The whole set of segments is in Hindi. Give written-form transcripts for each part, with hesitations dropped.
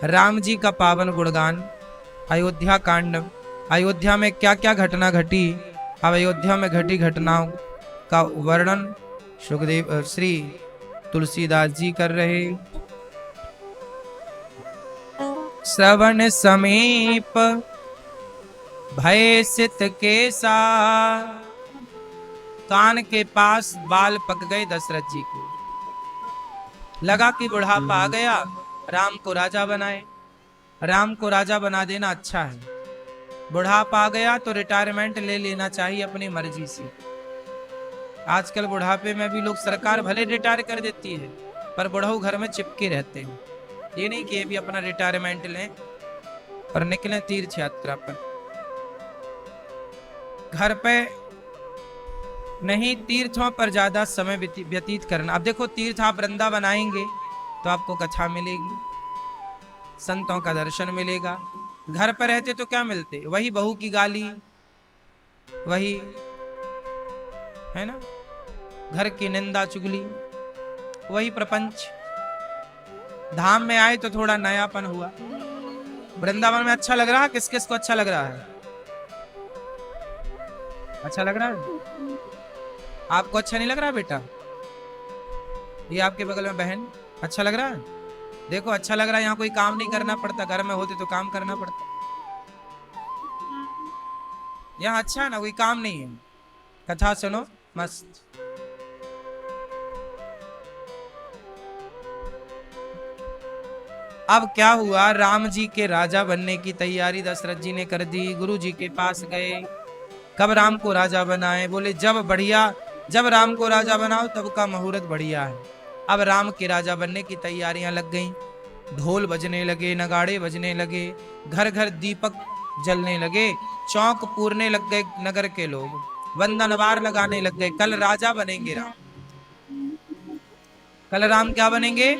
राम जी का पावन गुणगान, अयोध्या कांड, अयोध्या में क्या क्या घटना घटी, अब अयोध्या में घटी घटनाओं का वर्णन सुखदेव श्री तुलसीदास जी कर रहे। श्रवण समीप भय सित केसा, कान के पास बाल पक गए दशरथ जी को, लगा कि बुढ़ापा आ गया, राम को राजा बनाए। राम को राजा बना देना अच्छा है, बुढ़ापा आ गया तो रिटायरमेंट ले लेना चाहिए अपनी मर्जी से। आजकल बुढ़ापे में भी लोग, सरकार भले रिटायर कर देती है पर बुढ़ऊ घर में चिपके रहते हैं। ये नहीं कि ये भी अपना रिटायरमेंट लें और निकलें तीर्थ यात्रा पर। घर पे नहीं, तीर्थों पर ज्यादा समय व्यतीत करना। अब देखो, तीर्थ आप वृंदावन आएंगे तो आपको कथा मिलेगी, संतों का दर्शन मिलेगा। घर पर रहते तो क्या मिलते, वही बहू की गाली, वही है ना, घर की निंदा चुगली, वही प्रपंच। धाम में आए तो थोड़ा नयापन हुआ। वृंदावन में अच्छा लग रहा है, किस किस को अच्छा लग रहा है? अच्छा लग रहा है? आपको अच्छा नहीं लग रहा बेटा? ये आपके बगल में बहन, अच्छा लग रहा है? देखो, अच्छा लग रहा है, यहाँ कोई काम नहीं करना पड़ता। घर में होते तो काम करना पड़ता। यहाँ अच्छा है ना, कोई काम नहीं है, कथा सुनो मस्त। अब क्या हुआ, राम जी के राजा बनने की तैयारी दशरथ जी ने कर दी। गुरु जी के पास गए, कब राम को राजा बनाए? बोले जब बढ़िया, जब राम को राजा बनाओ तब का मुहूर्त बढ़िया है। अब राम के राजा बनने की तैयारियां लग गईं। ढोल बजने लगे, नगाड़े बजने लगे, घर घर दीपक जलने लगे, चौक पूरने लग गए नगर के लोग, वंदनवार लगाने लग गए। कल राजा बनेंगे राम, कल राम क्या बनेंगे?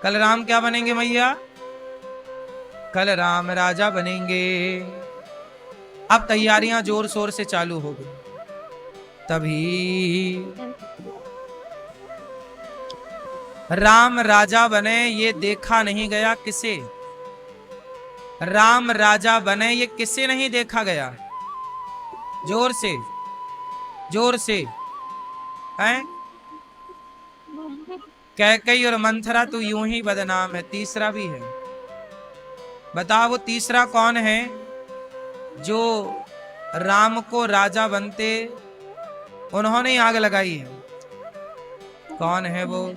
कल राम क्या बनेंगे मैया? कल राम राजा बनेंगे। अब तैयारियां जोर शोर से चालू हो गई। तभी राम राजा बने ये देखा नहीं गया किसे? राम राजा बने ये किसे नहीं देखा गया? जोर से, जोर से हैं? कैकेयी और मंथरा तो यूं ही बदनाम है, तीसरा भी है। बताओ वो तीसरा कौन है जो राम को राजा बनते उन्होंने ही आग लगाई है? कौन है वो?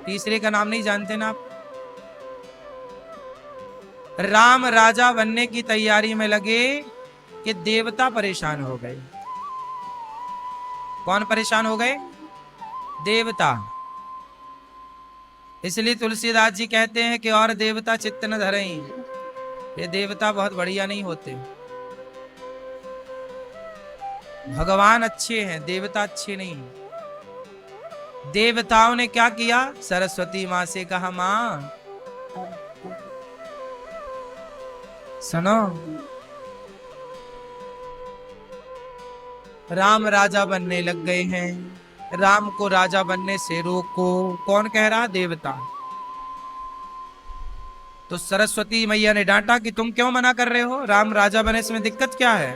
तीसरे का नाम नहीं जानते ना आप? राम राजा बनने की तैयारी में लगे कि देवता परेशान हो गए। कौन परेशान हो गए? देवता। इसलिए तुलसीदास जी कहते हैं कि और देवता चित्त न धरें, ये देवता बहुत बढ़िया नहीं होते। भगवान अच्छे हैं, देवता अच्छे नहीं। देवताओं ने क्या किया? सरस्वती माँ से कहा, माँ सुनो, राम राजा बनने लग गए हैं, राम को राजा बनने से रोको। कौन कह रहा? देवता। तो सरस्वती मैया ने डांटा कि तुम क्यों मना कर रहे हो? राम राजा बने, इसमें दिक्कत क्या है?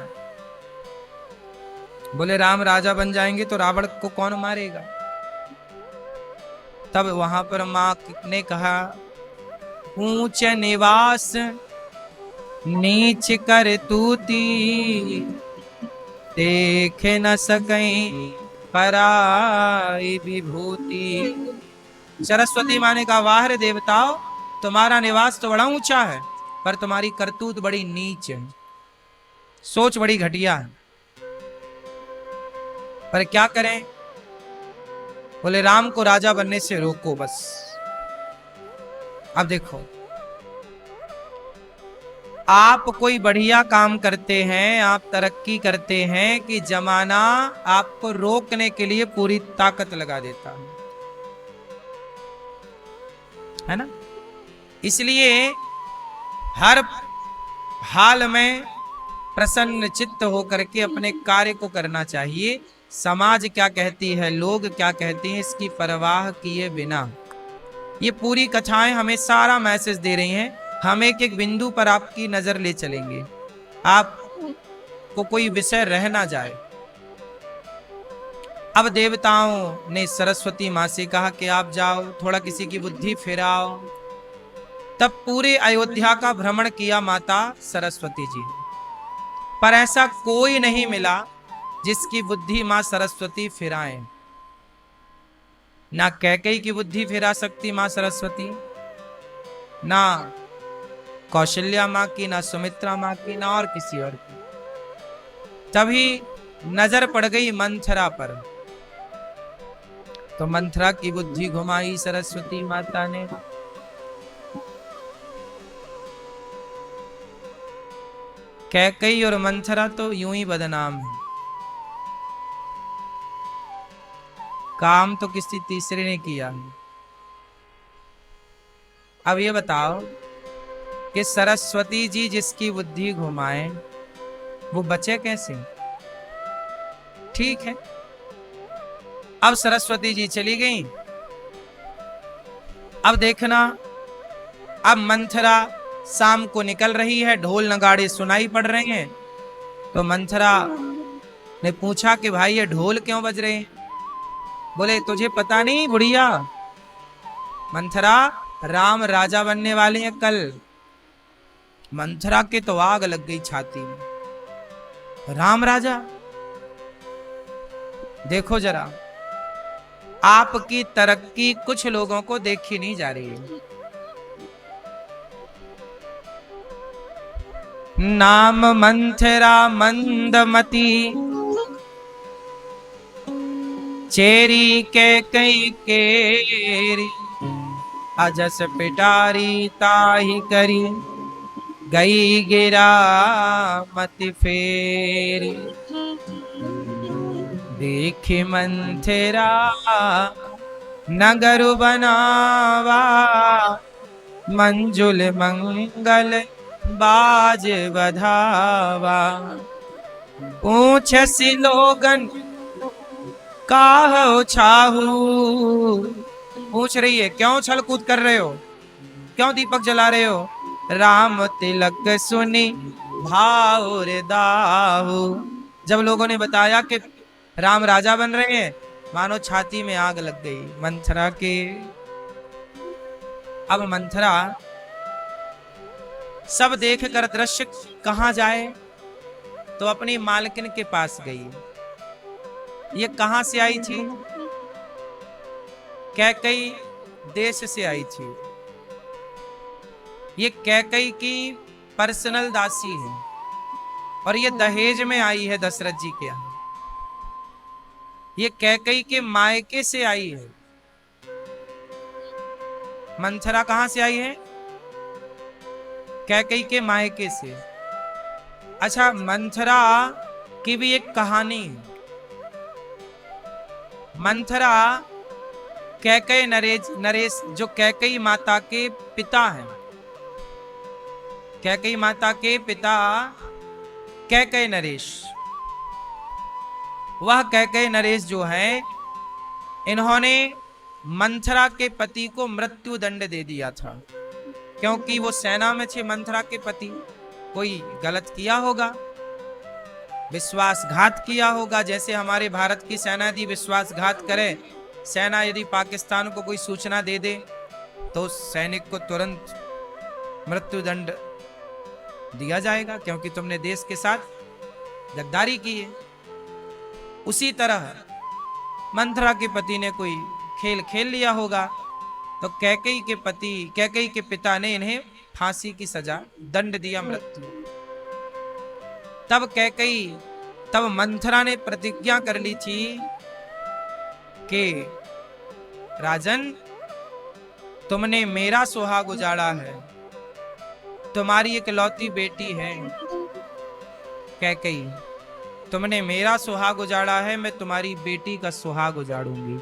बोले राम राजा बन जाएंगे तो रावण को कौन मारेगा? तब वहां पर मां ने कहा, ऊंच निवास नीच कर तूती, देख न सकई पराई विभूति। सरस्वती माँ ने कहा, वाह रे देवताओं, तुम्हारा निवास तो बड़ा ऊंचा है पर तुम्हारी करतूत बड़ी नीच है, सोच बड़ी घटिया है। पर क्या करें? बोले राम को राजा बनने से रोको बस। अब देखो, आप कोई बढ़िया काम करते हैं, आप तरक्की करते हैं कि जमाना आपको रोकने के लिए पूरी ताकत लगा देता है ना? इसलिए हर हाल में प्रसन्न चित्त होकर के अपने कार्य को करना चाहिए। समाज क्या कहती है, लोग क्या कहते हैं, इसकी परवाह किए बिना ये पूरी कथाएं हमें सारा मैसेज दे रही हैं। हम एक एक बिंदु पर आपकी नजर ले चलेंगे, आपको कोई विषय रह ना जाए। अब देवताओं ने सरस्वती माँ से कहा कि आप जाओ, थोड़ा किसी की बुद्धि फिराओ। तब पूरे अयोध्या का भ्रमण किया माता सरस्वती जी, पर ऐसा कोई नहीं मिला जिसकी बुद्धि मां सरस्वती फिराएं। ना कैकेयी की बुद्धि फिरा सकती मां सरस्वती, ना कौशल्या मां की, ना सुमित्रा मां की, ना और किसी और की। तभी नजर पड़ गई मंथरा पर, तो मंथरा की बुद्धि घुमाई सरस्वती माता ने। कैकेयी और मंथरा तो यूं ही बदनाम है, काम तो किसी तीसरे ने किया है। अब ये बताओ कि सरस्वती जी जिसकी बुद्धि घुमाए वो बचे कैसे? ठीक है, अब सरस्वती जी चली गई। अब देखना, अब मंथरा शाम को निकल रही है, ढोल नगाड़े सुनाई पड़ रहे हैं। तो मंथरा ने पूछा कि भाई ये ढोल क्यों बज रहे हैं? बोले तुझे पता नहीं बुढ़िया, मंथरा राम राजा बनने वाले हैं कल। मंथरा के तो आग लग गई छाती में, राम राजा? देखो जरा, आपकी तरक्की कुछ लोगों को देखी नहीं जा रही है। नाम मंथरा मंदमती, चेरी के कई केरी, अजस पिटारी ताही करी, गई गिरा मति फेरी। देखी मंथरा नगर बनावा, मंजुल मंगल बाज बधावा। पूछ सी लोगन काहो छाहू, पूछ रही है क्यों छल कूद कर रहे हो, क्यों दीपक जला रहे हो? राम तिलक सुनी भाव रे दाहू। जब लोगों ने बताया कि राम राजा बन रहे हैं, मानो छाती में आग लग गई मंथरा के। अब मंथरा सब देख कर दृश्य कहां जाए, तो अपनी मालकिन के पास गई। ये कहां से आई थी? कैकेयी देश से आई थी। ये कैकेयी की पर्सनल दासी है, और ये दहेज में आई है दशरथ जी के यहाँ। ये कैकेयी के मायके से आई है। मंथरा कहां से आई है? कैकेयी के मायके से। अच्छा, मंथरा की भी एक कहानी है। मंथरा कैकेयी नरेश जो कैकेयी माता के पिता हैं, कैकेयी माता के पिता कैकेयी नरेश, वह कैकेयी नरेश जो है, इन्होंने मंथरा के पति को मृत्यु दंड दे दिया था, क्योंकि वो सेना में थे। मंथरा के पति कोई गलत किया होगा, विश्वासघात किया होगा। जैसे हमारे भारत की सेना यदि विश्वासघात करे, सेना यदि पाकिस्तान को कोई सूचना दे दे, तो सैनिक को तुरंत मृत्यु दंड दिया जाएगा, क्योंकि तुमने देश के साथ गद्दारी की है। उसी तरह मंथरा के पति ने कोई खेल खेल लिया होगा, तो कैकेयी के पिता ने इन्हें फांसी की सजा, दंड दिया, मृत्यु। तब मंथरा ने प्रतिज्ञा कर ली थी कि राजन, तुमने मेरा सुहाग उजाड़ा है, तुम्हारी इकलौती बेटी है कैकेयी, तुमने मेरा सुहाग उजाड़ा है, मैं तुम्हारी बेटी का सुहाग उजाड़ूंगी।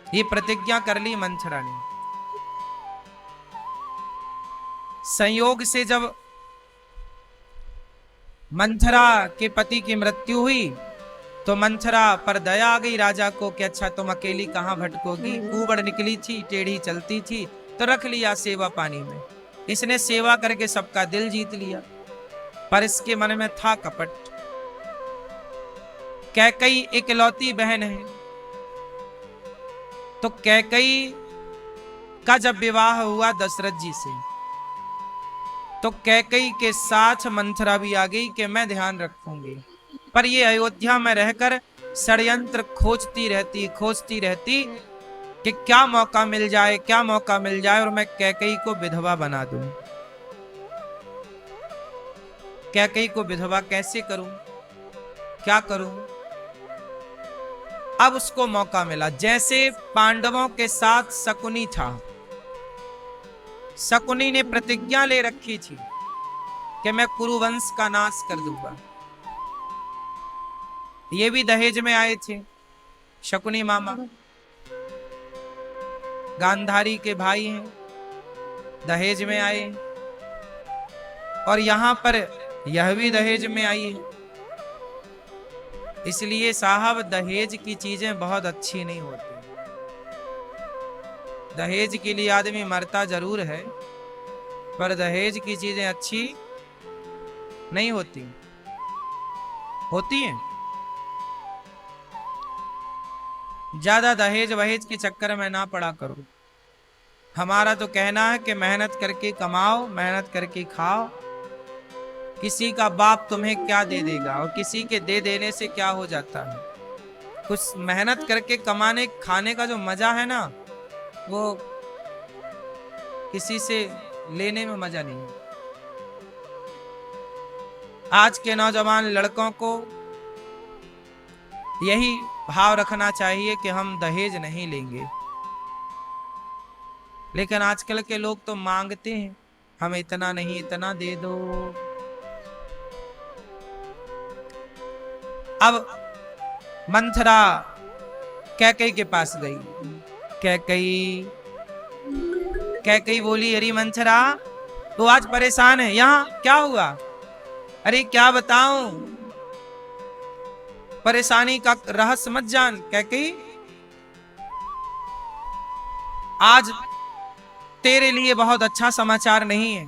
ये प्रतिज्ञा कर ली मंथरा ने। संयोग से जब मंथरा के पति की मृत्यु हुई, तो मंथरा पर दया आ गई राजा को कि अच्छा तुम अकेली कहाँ भटकोगी, ऊबड़ निकली थी, टेढ़ी चलती थी, तो रख लिया सेवा पानी में। इसने सेवा करके सबका दिल जीत लिया, पर इसके मन में था कपट। कैकई इकलौती बहन है, तो कैकई का जब विवाह हुआ दशरथ जी से, तो कैकई के साथ मंथरा भी आ गई कि मैं ध्यान रखूंगी, पर ये अयोध्या में रहकर षड्यंत्र खोजती रहती कि क्या मौका मिल जाए, क्या मौका मिल जाए और मैं कैकई को विधवा बना दूं। कैकई को विधवा कैसे करूं, क्या करूं। अब उसको मौका मिला, जैसे पांडवों के साथ शकुनी था। शकुनी ने प्रतिज्ञा ले रखी थी कि मैं कुरुवंश का नाश कर दूंगा। ये भी दहेज में आए थे, शकुनी मामा गांधारी के भाई हैं, दहेज में आए, और यहां पर यह भी दहेज में आई है। इसलिए साहब दहेज की चीजें बहुत अच्छी नहीं होती। दहेज के लिए आदमी मरता जरूर है, पर दहेज की चीजें अच्छी नहीं होती। होती हैं ज्यादा दहेज वहेज के चक्कर में ना पड़ा करो। हमारा तो कहना है कि मेहनत करके कमाओ, मेहनत करके खाओ। किसी का बाप तुम्हें क्या दे देगा, और किसी के दे देने से क्या हो जाता है। कुछ मेहनत करके कमाने खाने का जो मजा है ना, वो किसी से लेने में मजा नहीं है। आज के नौजवान लड़कों को यही भाव रखना चाहिए कि हम दहेज नहीं लेंगे, लेकिन आजकल के लोग तो मांगते हैं, हमें इतना नहीं इतना दे दो। अब मंथरा कैकई के पास गई। कैकई बोली, अरे मंथरा तू आज परेशान है, यहाँ क्या हुआ। अरे क्या बताऊं, परेशानी का रहस्य मत जान। कैकई आज तेरे लिए बहुत अच्छा समाचार नहीं है।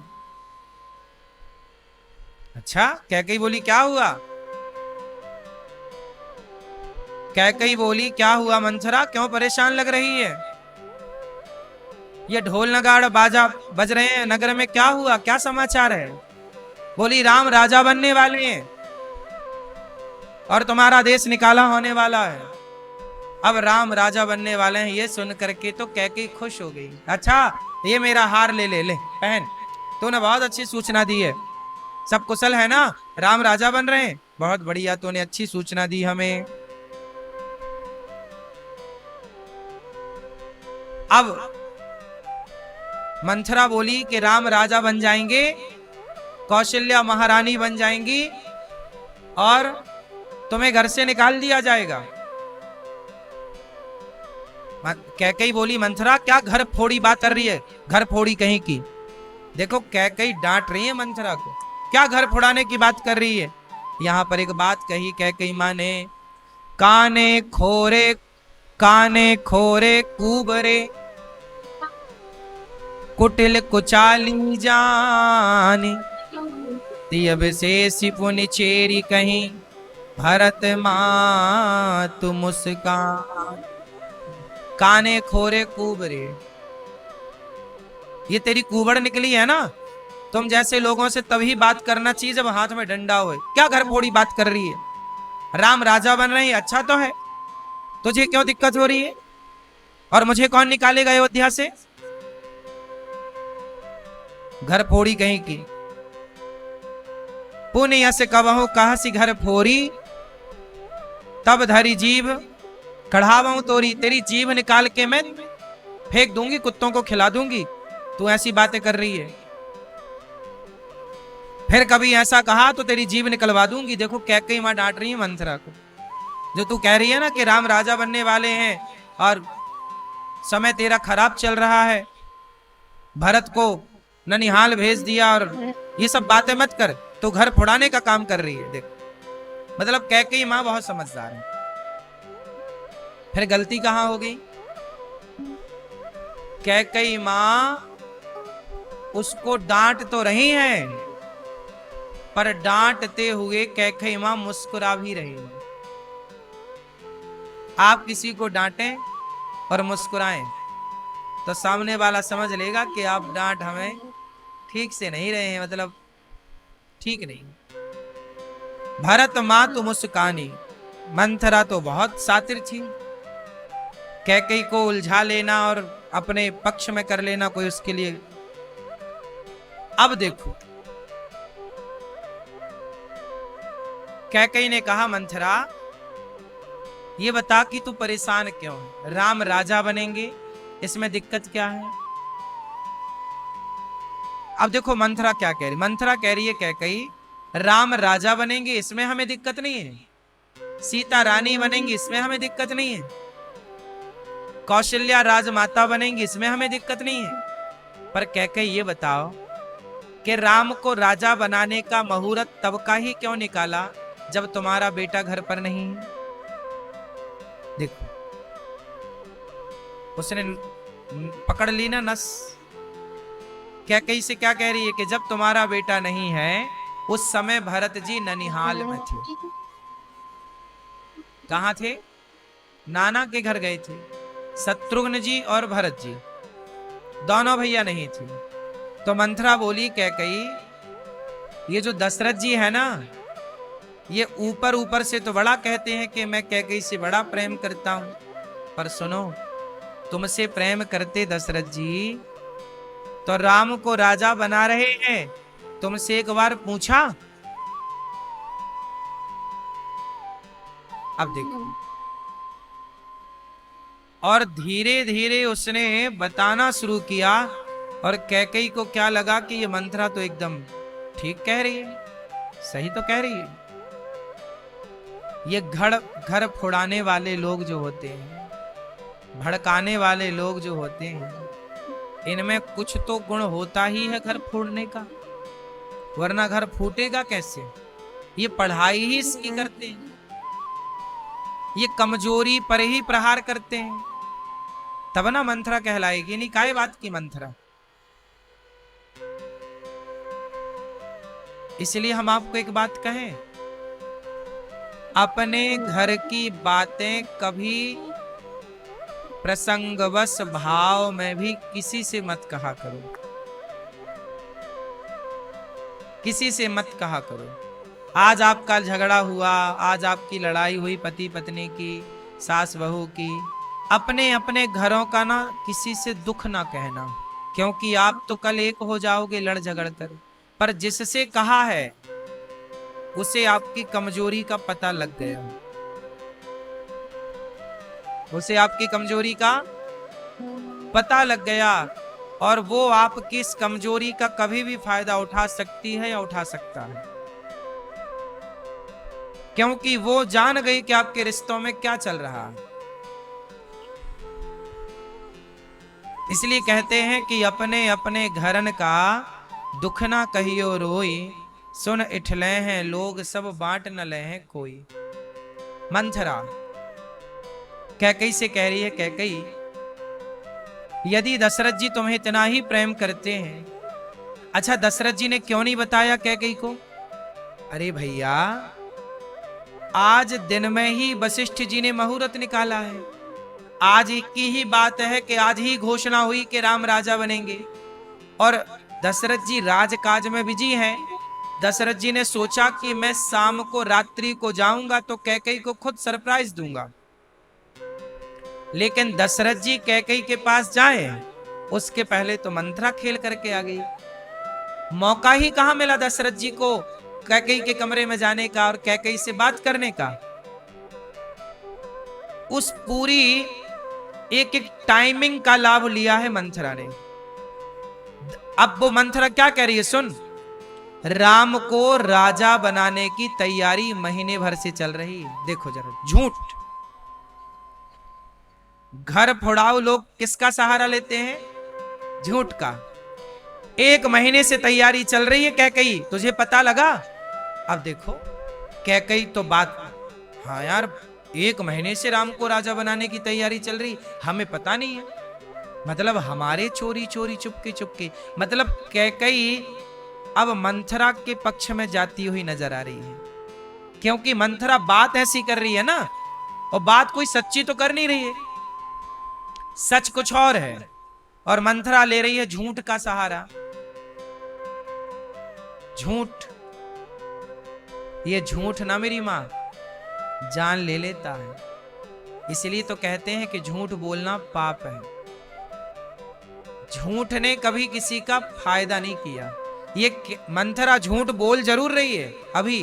अच्छा, कैकई बोली क्या हुआ। कैकई बोली, क्या हुआ मंथरा, क्यों परेशान लग रही है। ये ढोल नगाड़ा बाजा बज रहे हैं नगर में, क्या हुआ, क्या समाचार है। बोली, राम राजा बनने वाले हैं और तुम्हारा देश निकाला होने वाला है। अब राम राजा बनने वाले हैं, ये सुन करके तो कैकई खुश हो गई। अच्छा, ये मेरा हार ले ले पहन, तूने बहुत अच्छी सूचना दी है। सब कुशल है ना, राम राजा बन रहे हैं, बहुत बढ़िया, तूने अच्छी सूचना दी हमें। अब मंथरा बोली कि राम राजा बन जाएंगे, कौशल्या महारानी बन जाएंगी और तुम्हें घर से निकाल दिया जाएगा। कैकई बोली, मंथरा क्या घर फोड़ी बात कर रही है, घर फोड़ी कहीं की। देखो कैकई डांट रही है मंथरा को, क्या घर फोड़ाने की बात कर रही है। यहां पर एक बात कही कैकई मां ने, काने खोरे कुबरे कुटिल कुचाली जानी, तियब से सिपुन चेरी कहीं भरत मातु मुस्कान। काने खोरे कुबरे, ये तेरी कुबड़ निकली है ना। तुम जैसे लोगों से तभी बात करना चाहिए जब हाथ में डंडा हो। क्या घर फोड़ी बात कर रही है, राम राजा बन रहे हैं, अच्छा तो है, तुझे क्यों दिक्कत हो रही है, और मुझे कौन निकालेगा अयोध्या से। घर फोड़ी कहीं की। पुण्य से कबहू कहसी घर फोरी, तब धरी जीभ कढ़ावाऊं तोरी। तेरी जीभ निकाल के मैं फेंक दूंगी, कुत्तों को खिला दूंगी, तू ऐसी बातें कर रही है। फिर कभी ऐसा कहा तो तेरी जीभ निकलवा दूंगी। देखो कैकई मां डांट रही है मंथरा को, जो तू कह रही है ना कि राम राजा बनने वाले हैं और समय तेरा खराब चल रहा है, भरत को ननिहाल भेज दिया, और ये सब बातें मत कर, तो घर फोड़ाने का काम कर रही है। देख मतलब कैकई मां बहुत समझदार है। फिर गलती कहां हो गई? कैकई मां उसको डांट तो रही है, पर डांटते हुए कैकई मां मुस्कुरा भी रही है। आप किसी को डांटें और मुस्कुराएं तो सामने वाला समझ लेगा कि आप डांट हमें ठीक से नहीं रहे हैं, मतलब ठीक नहीं। भरत मां तो मुस्कानी, मंथरा तो बहुत सातिर थी। कैकई को उलझा लेना और अपने पक्ष में कर लेना कोई उसके लिए। अब देखो, कैकई ने कहा मंथरा ये बता कि तू परेशान क्यों है? राम राजा बनेंगे, इसमें दिक्कत क्या है? अब देखो मंथरा क्या कह रही। मंथरा कह रही है कैकई राम राजा बनेंगे इसमें हमें दिक्कत नहीं है, सीता रानी बनेंगी इसमें हमें दिक्कत नहीं है, कौशल्या राजमाता बनेंगी इसमें हमें दिक्कत नहीं है। पर कैकई ये बताओ कि राम को राजा बनाने का मुहूर्त तब का ही क्यों निकाला जब तुम्हारा बेटा घर पर नहीं है? देखो उसने पकड़ ली ना नस। कैकई से क्या कह रही है कि जब तुम्हारा बेटा नहीं है उस समय भरत जी ननिहाल में थे। कहां थे? नाना के घर गए थे। शत्रुघ्न जी और भरत जी दोनों भैया नहीं थे। तो मंथरा बोली कैकई ये जो दशरथ जी है ना, ये ऊपर ऊपर से तो बड़ा कहते हैं कि मैं कैकई से बड़ा प्रेम करता हूं, पर सुनो तुमसे प्रेम करते दशरथ जी तो राम को राजा बना रहे हैं, तुमसे एक बार पूछा? अब देखो, और धीरे धीरे उसने बताना शुरू किया और कैकई को क्या लगा कि ये मंथरा तो एकदम ठीक कह रही है, सही तो कह रही है। ये घर फोड़ाने वाले लोग जो होते हैं, भड़काने वाले लोग जो होते हैं, इनमें कुछ तो गुण होता ही है घर फोड़ने का, वरना घर फूटेगा कैसे? ये पढ़ाई ही इसकी करते हैं, ये कमजोरी पर ही प्रहार करते हैं, तब ना मंथरा कहलाएगी। नहीं काय बात की मंथरा। इसलिए हम आपको एक बात कहें, अपने घर की बातें कभी प्रसंगवश भाव में भी किसी से मत कहा करो, किसी से मत कहा करो। आज आपका झगड़ा हुआ, आज आपकी लड़ाई हुई पति पत्नी की, सास बहू की, अपने अपने घरों का ना किसी से दुख ना कहना, क्योंकि आप तो कल एक हो जाओगे लड़ झगड़ कर। पर जिससे कहा है उसे आपकी कमजोरी का पता लग गया, उसे आपकी कमजोरी का पता लग गया, और वो आपकी इस कमजोरी का कभी भी फायदा उठा सकती है या उठा सकता है, क्योंकि वो जान गई कि आपके रिश्तों में क्या चल रहा है। इसलिए कहते हैं कि अपने अपने घरन का दुख ना कहियो रोई, सुन इठले हैं लोग सब बांट न ले हैं कोई। मंथरा कैकई से कह रही है, कैकई यदि दशरथ जी तुम्हें इतना ही प्रेम करते हैं, अच्छा दशरथ जी ने क्यों नहीं बताया कैकई को? अरे भैया आज दिन में ही वशिष्ठ जी ने मुहूर्त निकाला है, आज की ही बात है कि आज ही घोषणा हुई कि राम राजा बनेंगे, और दशरथ जी राजकाज में बिजी हैं। दशरथ जी ने सोचा कि मैं शाम को रात्रि को जाऊंगा तो कैकई को खुद सरप्राइज दूंगा, लेकिन दशरथ जी कैकई के पास जाए उसके पहले तो मंथरा खेल करके आ गई। मौका ही कहां मिला दशरथ जी को कैकई के कमरे में जाने का और कैकई से बात करने का। उस पूरी एक एक टाइमिंग का लाभ लिया है मंथरा ने। अब वो मंथरा क्या कह रही है सुन, राम को राजा बनाने की तैयारी महीने भर से चल रही है। देखो जरा झूठ, घर फोड़ाओ लोग किसका सहारा लेते हैं? झूठ का। 1 महीने से तैयारी चल रही है कैकई, तुझे पता लगा? अब देखो कैकई तो बात, हाँ यार 1 महीने से राम को राजा बनाने की तैयारी चल रही, हमें पता नहीं है। मतलब हमारे चोरी चोरी चुपके चुपके, मतलब कैकई अब मंथरा के पक्ष में जाती हुई नजर आ रही है, क्योंकि मंथरा बात ऐसी कर रही है ना, और बात कोई सच्ची तो कर नहीं रही है, सच कुछ और है, और मंथरा ले रही है झूठ का सहारा। झूठ, ये झूठ ना मेरी मां जान ले लेता है, इसलिए तो कहते हैं कि झूठ बोलना पाप है। झूठ ने कभी किसी का फायदा नहीं किया। ये मंथरा झूठ बोल जरूर रही है अभी,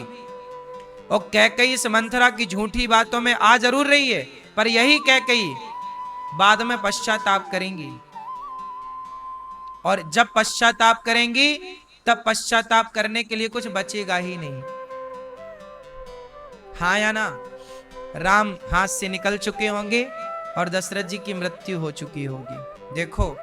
और कैकई इस मंथरा की झूठी बातों में आ जरूर रही है, पर यही कैकई बाद में पश्चाताप करेंगी, और जब पश्चाताप करेंगी तब पश्चाताप करने के लिए कुछ बचेगा ही नहीं। हाँ या ना? राम हाथ से निकल चुके होंगे और दशरथ जी की मृत्यु हो चुकी होगी। देखो,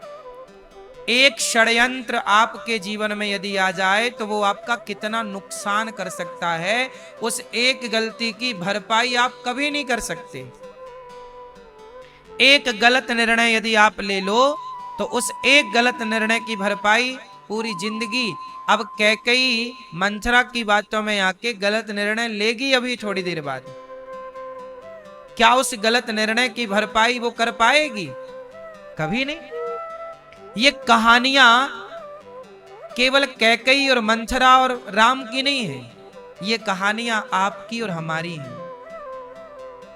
एक षड्यंत्र आपके जीवन में यदि आ जाए तो वो आपका कितना नुकसान कर सकता है, उस एक गलती की भरपाई आप कभी नहीं कर सकते। एक गलत निर्णय यदि आप ले लो तो उस एक गलत निर्णय की भरपाई पूरी जिंदगी। अब कैकई मंथरा की बातों में आके गलत निर्णय लेगी अभी थोड़ी देर बाद, क्या उस गलत निर्णय की भरपाई वो कर पाएगी? कभी नहीं। ये कहानियां केवल कैकई और मंथरा और राम की नहीं है, ये कहानियां आपकी और हमारी हैं,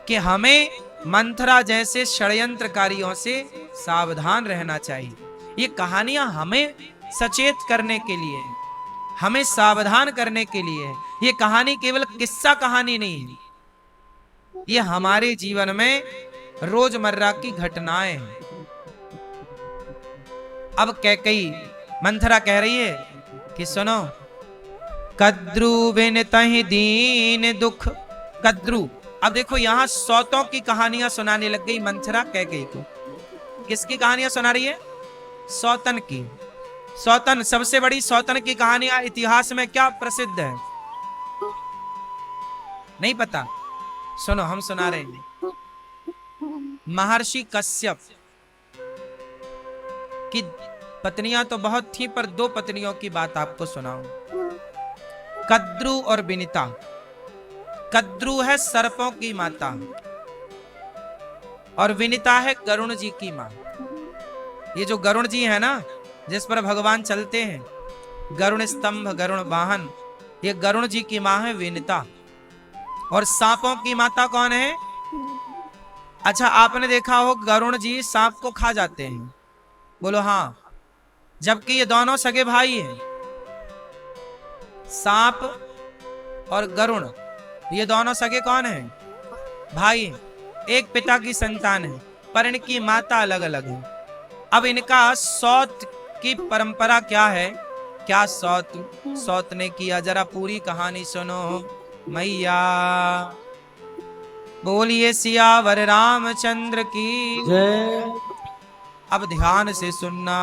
कि हमें मंथरा जैसे षड्यंत्रकारियों से सावधान रहना चाहिए। ये कहानियां हमें सचेत करने के लिए, हमें सावधान करने के लिए। ये कहानी केवल किस्सा कहानी नहीं है, ये हमारे जीवन में रोजमर्रा की घटनाएं हैं। अब कैकई मंथरा कह रही है कि सुनो, कद्रु बिन तहि दीन दुख। कद्रु, अब देखो यहां सौतों की कहानियां सुनाने लग गई मंथरा कैकई को। किसकी कहानियां सुना रही है? सौतन की। सौतन, सबसे बड़ी सौतन की कहानियां इतिहास में क्या प्रसिद्ध है? नहीं पता? सुनो, हम सुना रहे हैं। महर्षि कश्यप की पत्नियां तो बहुत थी, पर 2 पत्नियों की बात आपको सुनाऊं। कद्रु और विनिता। कद्रु है सर्पों की माता और विनिता है गरुण जी की मां। ये जो गरुण जी है ना, जिस पर भगवान चलते हैं, गरुण स्तंभ गरुण वाहन, ये गरुण जी की मां है विनिता। और सांपों की माता कौन है? अच्छा, आपने देखा हो गरुण जी सांप को खा जाते हैं, बोलो हाँ, जबकि ये दोनों सगे भाई हैं। सांप और गरुण, ये दोनों सगे कौन हैं? भाई, एक पिता की संतान है, पर इनकी माता अलग अलग है। अब इनका सौत की परंपरा क्या है? क्या सौत ने किया, जरा पूरी कहानी सुनो मैया। बोलिए सियावर रामचंद्र की जय। अब ध्यान से सुनना,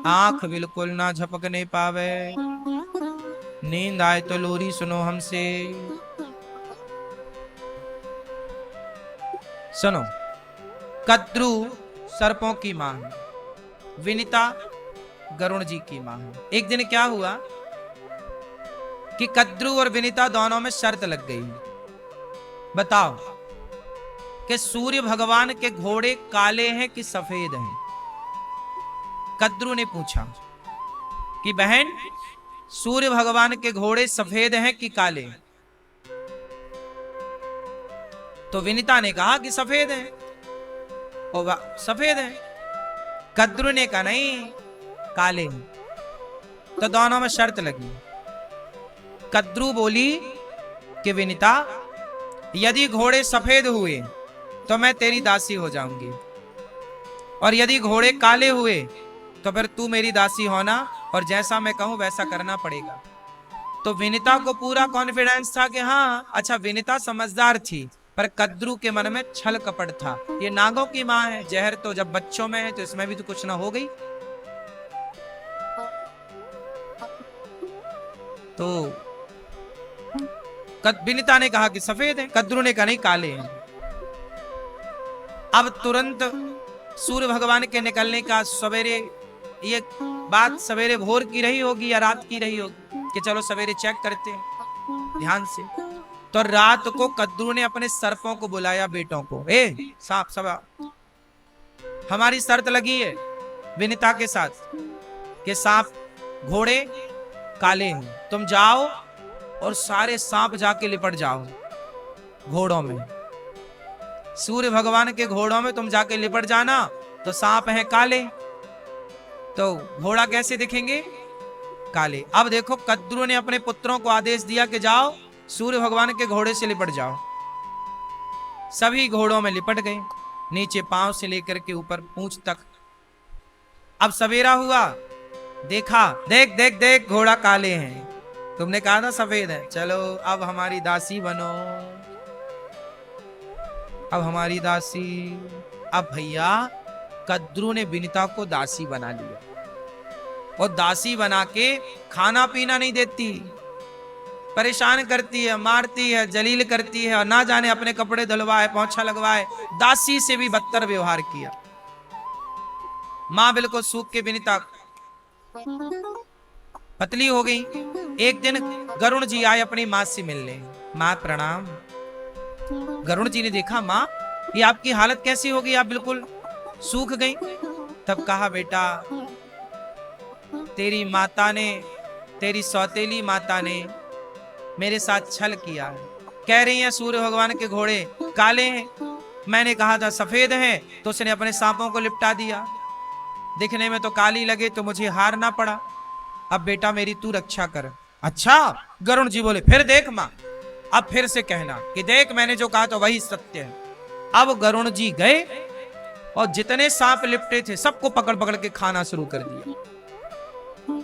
आंख बिल्कुल ना झपकने पावे, नींद आए तो लोरी सुनो हमसे। सुनो, कद्रु सर्पों की मां है, विनिता गरुण जी की मां है। एक दिन क्या हुआ कि कद्रु और विनिता दोनों में शर्त लग गई। बताओ कि सूर्य भगवान के घोड़े काले हैं कि सफेद हैं? कद्रु ने पूछा कि बहन, सूर्य भगवान के घोड़े सफेद हैं कि काले? तो विनिता ने कहा कि सफेद हैं। और सफेद हैं। कद्रु ने कहा नहीं, काले हैं। तो दोनों में शर्त लगी। कद्रु बोली कि विनिता, यदि घोड़े सफेद हुए तो मैं तेरी दासी हो जाऊंगी, और यदि घोड़े काले हुए तो फिर तू मेरी दासी होना, और जैसा मैं कहूं वैसा करना पड़ेगा। तो विनिता को पूरा कॉन्फिडेंस था कि हाँ, अच्छा, विनिता समझदार थी, पर कद्रु के मन में छल कपट था। ये नागों की मां है, जहर तो जब बच्चों में है तो इसमें भी तो कुछ ना हो गई। तो विनिता ने कहा कि सफेद है, कद्रु ने कहा नहीं, काले हैं। अब तुरंत सूर्य भगवान के निकलने का सवेरे, ये बात सवेरे भोर की रही होगी या रात की रही होगी कि चलो सवेरे चेक करते हैं ध्यान से। तो रात को कद्रू ने अपने सर्पों को बुलाया, बेटों को, ए सांप सब, हमारी शर्त लगी है विनिता के साथ कि सांप घोड़े काले हैं, तुम जाओ और सारे सांप जाके लिपट जाओ घोड़ों में, सूर्य भगवान के घोड़ों में तुम जाके लिपट जाना। तो सांप हैं काले, तो घोड़ा कैसे दिखेंगे? काले। अब देखो कद्रू ने अपने पुत्रों को आदेश दिया कि जाओ सूर्य भगवान के घोड़े से लिपट जाओ। सभी घोड़ों में लिपट गए, नीचे पांव से लेकर के ऊपर पूंछ तक। अब सवेरा हुआ, देखा, देख देख देख घोड़ा काले हैं, तुमने कहा था सफेद है, चलो अब हमारी दासी बनो, अब हमारी दासी। अब भैया कद्रू ने विनिता को दासी बना लिया, और दासी बना के खाना पीना नहीं देती, परेशान करती है, मारती है, जलील करती है, और ना जाने अपने कपड़े धुलवाए, पोंछा लगवाए, दासी से भी बदतर व्यवहार किया। मां बिल्कुल सूख के विनिता पतली हो गई। एक दिन गरुण जी आए अपनी मां से मिलने, मां प्रणाम। गरुण जी ने देखा, मां ये आपकी हालत कैसी हो गई, आप बिल्कुल सूख गई। तब कहा, बेटा तेरी माता ने, तेरी सौतेली माता ने मेरे साथ छल किया है। कह रही है सूर्य भगवान के घोड़े काले हैं, मैंने कहा था सफेद हैं, तो उसने अपने सांपों को लिपटा दिया, दिखने में तो काली लगे तो मुझे हारना पड़ा। अब बेटा मेरी तू रक्षा कर। अच्छा, गरुण जी बोले, फिर देख मां, अब फिर से कहना कि देख मैंने जो कहा तो वही सत्य है। अब गरुण जी गए और जितने सांप लिपटे थे सबको पकड़ पकड़ के खाना शुरू कर दिया।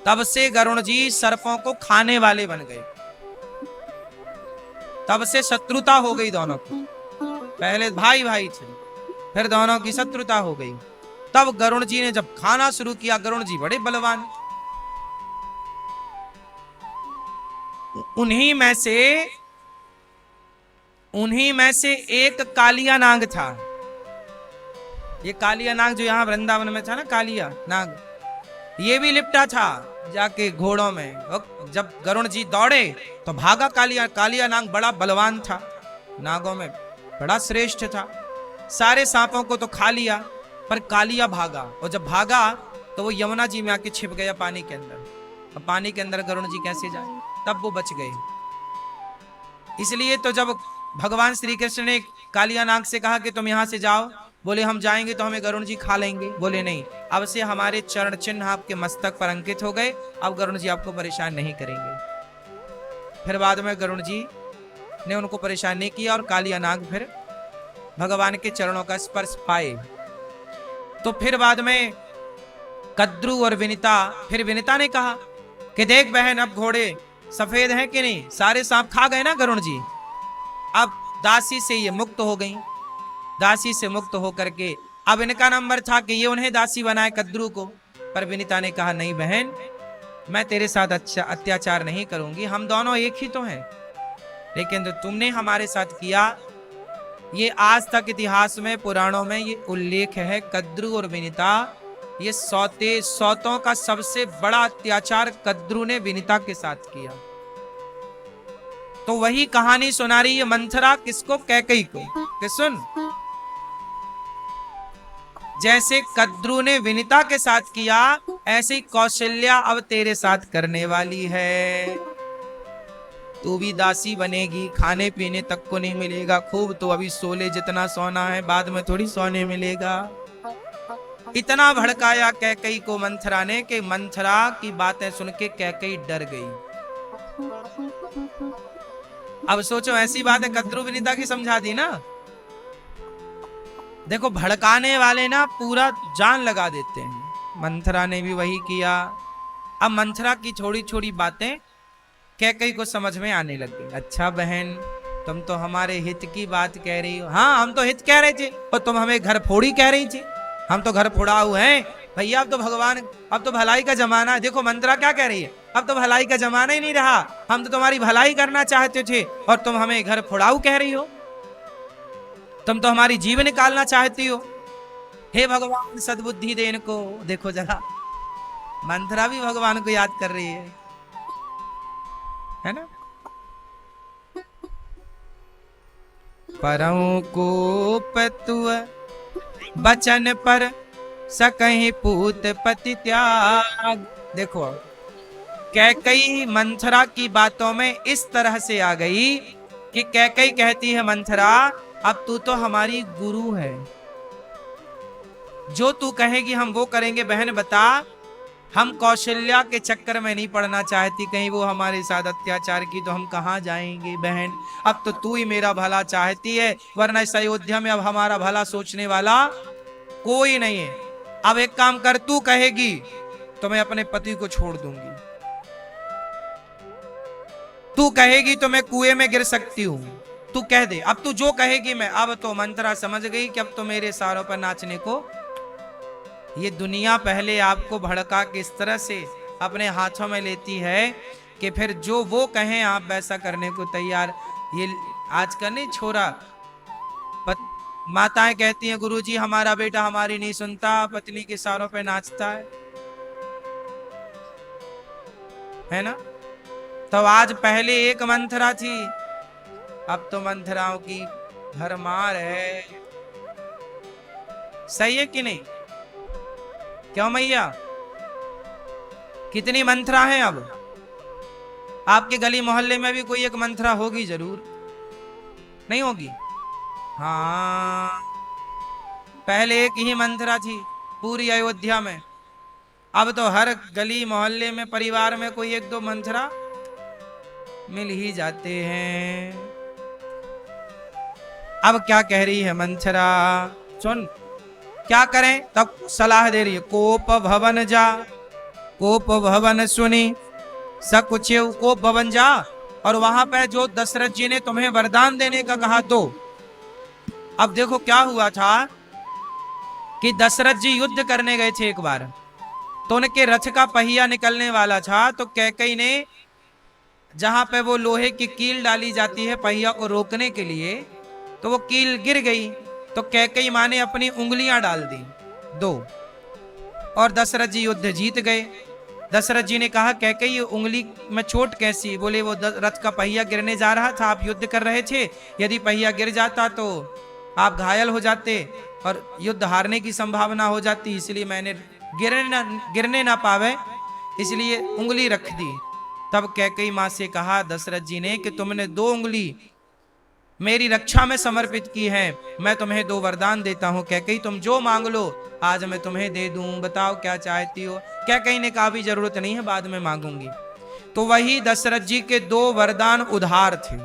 तब से गरुण जी सर्पों को खाने वाले बन गए। तब से शत्रुता हो गई दोनों की, पहले भाई भाई थे, फिर दोनों की शत्रुता हो गई। तब गरुण जी ने जब खाना शुरू किया, गरुण जी बड़े बलवान, उन्हीं में से एक कालिया नाग था। ये कालिया नाग जो यहाँ वृंदावन में था ना, कालिया नाग, ये भी लिपटा था जाके घोड़ों में। जब गरुण जी दौड़े तो भागा कालिया नाग बड़ा बलवान था, नागों में बड़ा श्रेष्ठ था, सारे सांपों को तो खा लिया, पर कालिया भागा, और जब भागा तो वो यमुना जी में आके छिप गया पानी के अंदर। अब पानी के अंदर गरुण जी कैसे जाए, तब वो बच गए। इसलिए तो जब भगवान श्री कृष्ण ने कालिया नाग से कहा कि तुम यहां से जाओ, बोले हम जाएंगे तो हमें गरुण जी खा लेंगे, बोले नहीं, अब से हमारे चरण चिन्ह आपके मस्तक पर अंकित हो गए, अब गरुण जी आपको परेशान नहीं करेंगे। फिर बाद में गरुण जी ने उनको परेशान नहीं किया, और कालिया नाग फिर भगवान के चरणों का स्पर्श पाए। तो फिर बाद में कद्रू और विनिता, फिर विनिता ने कहा कि देख बहन, अब घोड़े सफेद हैं कि नहीं, सारे सांप खा गए ना गरुण जी, अब दासी से ये मुक्त हो गई। दासी से मुक्त होकर के अब इनका नंबर था कि ये उन्हें दासी बनाए कद्रू को, पर विनिता ने कहा नहीं बहन, मैं तेरे साथ अच्छा अत्याचार नहीं करूंगी, हम दोनों एक ही तो हैं, लेकिन जो तुमने हमारे साथ किया, ये आज तक इतिहास में, पुराणों में ये उल्लेख है, कद्रू और विनिता, ये सौतों का सबसे बड़ा अत्याचार कद्रू ने विनिता के साथ किया। तो वही कहानी सुना रही है मंथरा, किसको? कैकई को, कि सुन, जैसे कद्रू ने विनिता के साथ किया, ऐसे ही कौशल्या अब तेरे साथ करने वाली है। तू भी दासी बनेगी, खाने पीने तक को नहीं मिलेगा, खूब तो अभी सोले जितना सोना है, बाद में थोड़ी सोने मिलेगा। इतना भड़काया कैकई को मंथरा ने कि मंथरा की बातें सुन के कैकई डर गई। अब सोचो, ऐसी बातें कद्रू विनिता की समझा दी ना। देखो, भड़काने वाले ना पूरा जान लगा देते हैं। मंथरा ने भी वही किया। अब मंथरा की छोटी छोटी बातें कैकई को समझ में आने लग गई। अच्छा बहन, तुम तो हमारे हित की बात कह रही हो। हाँ, हम तो हित कह रहे थे, और तुम हमें घर फोड़ी कह रही थी। हम तो घर फोड़ाऊ हैं भैया, अब तो भगवान, अब तो भलाई का जमाना है। देखो मंथरा क्या कह रही है, अब तो भलाई का जमाना ही नहीं रहा, हम तो तुम्हारी भलाई करना चाहते थे और तुम हमें घर फोड़ाऊ कह रही हो। तुम तो हमारी जीव निकालना चाहती हो। हे भगवान सद्बुद्धि दे इनको। देखो जरा, मंथरा भी भगवान को याद कर रही है ना। परौ कोप तुअ बचन पर सकहि पूत पति त्याग। देखो कैकई मंथरा की बातों में इस तरह से आ गई कि कैकई कहती है मंथरा, अब तू तो हमारी गुरु है, जो तू कहेगी हम वो करेंगे। बहन बता, हम कौशल्या के चक्कर में नहीं पड़ना चाहती, कहीं वो हमारे साथ अत्याचार की तो हम कहां जाएंगे। बहन अब तो तू ही मेरा भला चाहती है, वरना इस अयोध्या में अब हमारा भला सोचने वाला कोई नहीं है। अब एक काम कर, तू कहेगी तो मैं अपने पति को छोड़ दूंगी, तू कहेगी तो मैं कुएं में गिर सकती हूं, तू कह दे, अब तू जो कहेगी मैं। अब तो मंथरा समझ गई कि अब तो मेरे सारों पर नाचने को ये दुनिया पहले आपको भड़का के इस तरह से अपने हाथों में लेती है कि फिर जो वो कहें आप वैसा करने को तैयार। ये आज का नहीं छोरा, माताएं कहती हैं गुरुजी हमारा बेटा हमारी नहीं सुनता, पत्नी के सारों पे नाचता है ना। तो आज पहले एक मंथरा थी, अब तो मंथराओं की भरमार है। सही है कि नहीं? क्यों मैया, कितनी मंथरा है? अब आपके गली मोहल्ले में भी कोई एक मंथरा होगी जरूर, नहीं होगी? हाँ, पहले एक ही मंथरा थी पूरी अयोध्या में, अब तो हर गली मोहल्ले में परिवार में कोई एक दो मंथरा मिल ही जाते हैं। अब क्या कह रही है मंथरा, सुन क्या करें। तब सलाह दे रही है, कोप भवन जा, कोप भवन सुनी सकुचेव। कोप भवन जा और वहां पर जो दशरथ जी ने तुम्हें वरदान देने का कहा तो। अब देखो क्या हुआ था कि दशरथ जी युद्ध करने गए थे एक बार, तो उनके रथ का पहिया निकलने वाला था, तो कैकई ने जहां पे वो लोहे की कील डाली जाती है पहिया को रोकने के लिए, तो वो कील गिर गई, तो कैकई मां ने अपनी उंगलियां डाल दी 2 और दशरथ जी युद्ध जीत गए। दशरथ जी ने कहा कैकई उंगली में चोट कैसी? बोले वो रथ का पहिया गिरने जा रहा था, आप युद्ध कर रहे थे, यदि पहिया गिर जाता तो आप घायल हो जाते और युद्ध हारने की संभावना हो जाती, इसलिए मैंने गिरने ना पावे इसलिए उंगली रख दी। तब कैकई मां से कहा दशरथ जी ने कि तुमने 2 उंगली मेरी रक्षा में समर्पित की है, मैं तुम्हें 2 वरदान देता हूं। कैकई तुम जो मांग लो आज मैं तुम्हें दे दूं, बताओ क्या चाहती हो। कैकई ने कहा भी जरूरत नहीं है, बाद में मांगूंगी। तो वही दशरथ जी के 2 वरदान उधार थे।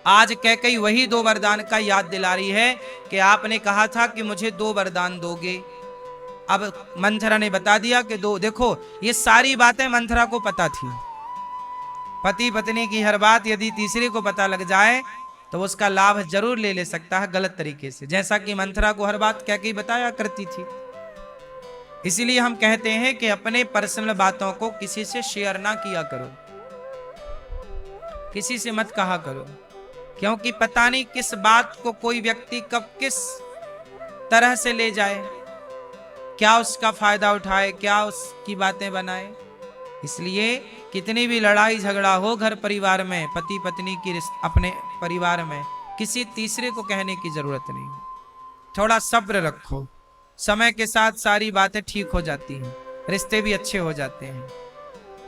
आज कैकई वही 2 वरदान का याद दिला रही है कि आपने कहा था कि मुझे 2 वरदान दोगे। अब मंथरा ने बता दिया कि 2। देखो ये सारी बातें मंथरा को पता थी। पति पत्नी की हर बात यदि तीसरे को पता लग जाए तो उसका लाभ जरूर ले सकता है गलत तरीके से, जैसा कि मंथरा को हर बात कैकई बताया करती थी। इसीलिए हम कहते हैं कि अपने पर्सनल बातों को किसी से शेयर ना किया करो, किसी से मत कहा करो, क्योंकि पता नहीं किस बात को कोई व्यक्ति कब किस तरह से ले जाए, क्या उसका फायदा उठाए, क्या उसकी बातें बनाए। इसलिए कितनी भी लड़ाई झगड़ा हो घर परिवार में, पति पत्नी की अपने परिवार में, किसी तीसरे को कहने की जरूरत नहीं। थोड़ा सब्र रखो, समय के साथ सारी बातें ठीक हो जाती हैं, रिश्ते भी अच्छे हो जाते हैं।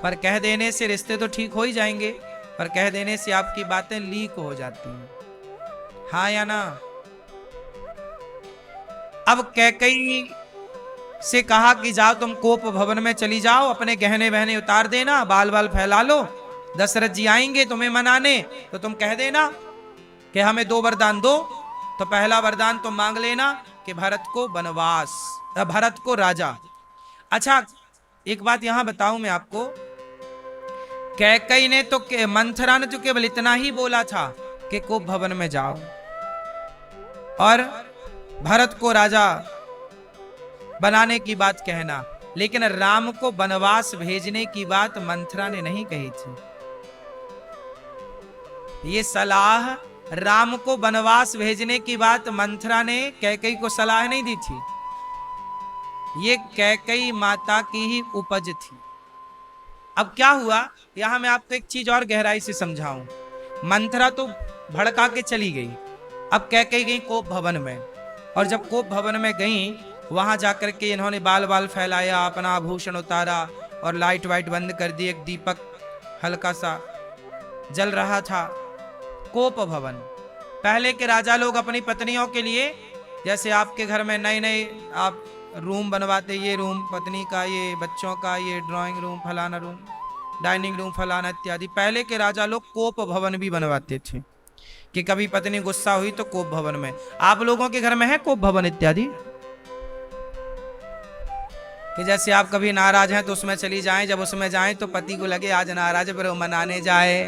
पर कह देने से रिश्ते तो ठीक हो ही जाएंगे, पर कह देने से आपकी बातें लीक हो जाती हैं। हाँ या ना? अब कैकई से कहा कि जाओ तुम कोप भवन में चली जाओ, अपने गहने बहने उतार देना, बाल बाल फैला लो, दशरथ जी आएंगे तुम्हें मनाने तो तुम कह देना कि हमें 2 वरदान दो। तो पहला वरदान तुम मांग लेना कि भरत को वनवास, भरत को राजा। अच्छा एक बात यहां बताऊं मैं आपको, कैकई ने तो मंथरा ने तो केवल इतना ही बोला था कि कोप भवन में जाओ और भरत को राजा बनाने की बात कहना, लेकिन राम को वनवास भेजने की बात मंथरा ने नहीं कही थी। ये सलाह राम को वनवास भेजने की बात मंथरा ने कैकेयी को सलाह नहीं दी थी, ये कैकेयी माता की ही उपज थी। अब क्या हुआ, यहां मैं आपको एक चीज और गहराई से समझाऊं। मंथरा तो भड़का के चली गई, अब कैकेयी गई कोप भवन में, और जब कोप भवन में गई वहां जाकर के इन्होंने बाल बाल फैलाया, अपना आभूषण उतारा और लाइट वाइट बंद कर दी। एक दीपक हल्का सा जल रहा था। कोप भवन, पहले के राजा लोग अपनी पत्नियों के लिए, जैसे आपके घर में नए नए आप रूम बनवाते, ये रूम पत्नी का, ये बच्चों का, ये ड्राइंग रूम फलाना रूम, डाइनिंग रूम फलाना इत्यादि, पहले के राजा लोग कोप भवन भी बनवाते थे कि कभी पत्नी गुस्सा हुई तो कोप भवन में। आप लोगों के घर में है कोप भवन इत्यादि? कि जैसे आप कभी नाराज हैं तो उसमें चली जाएं, जब उसमें जाएं तो पति को लगे आज नाराज है, पर वो मनाने जाए,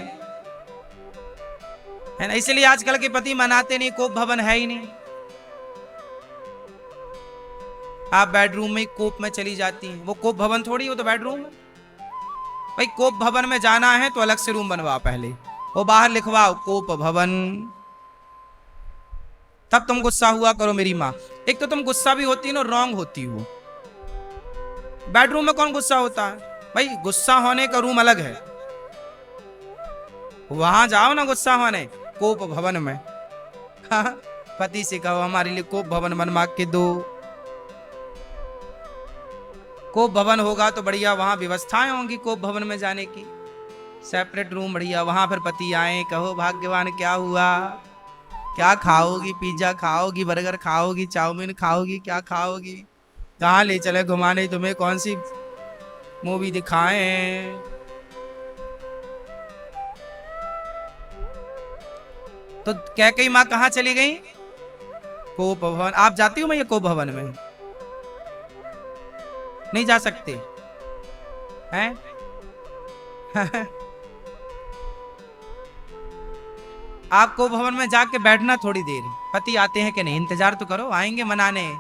है ना। इसलिए आजकल के पति मनाते नहीं, कोप भवन है ही नहीं। आप बेडरूम में कोप में चली जाती हैं, वो कोप भवन थोड़ी, वो तो बेडरूम है। भाई कोप भवन में जाना है तो अलग से रूम बनवा, पहले वो बाहर लिखवाओ कोप भवन, तब तुम गुस्सा हुआ करो मेरी माँ। एक तो तुम गुस्सा भी होती हो, रॉन्ग होती हो। बेडरूम में कौन गुस्सा होता है भाई? गुस्सा होने का रूम अलग है, वहां जाओ ना गुस्सा होने, कोप भवन में। हाँ, पति से कहो हमारे लिए कोप भवन बनवा के दो। कोप भवन होगा तो बढ़िया, वहां व्यवस्थाएं होंगी कोप भवन में जाने की, सेपरेट रूम बढ़िया, वहां फिर पति आए, कहो भाग्यवान क्या हुआ, क्या खाओगी, पिज्जा खाओगी, बर्गर खाओगी, चाउमीन खाओगी, क्या खाओगी, कहाँ ले चले घुमाने, तुम्हें कौन सी मूवी दिखाएं। तो कैकेयी माँ कहाँ चली गई? कोप भवन। आप जाती हो मैया कोप भवन में? नहीं जा सकते हैं? आपको भवन में जाके बैठना थोड़ी देर, पति आते हैं कि नहीं इंतजार तो करो, आएंगे मनाने।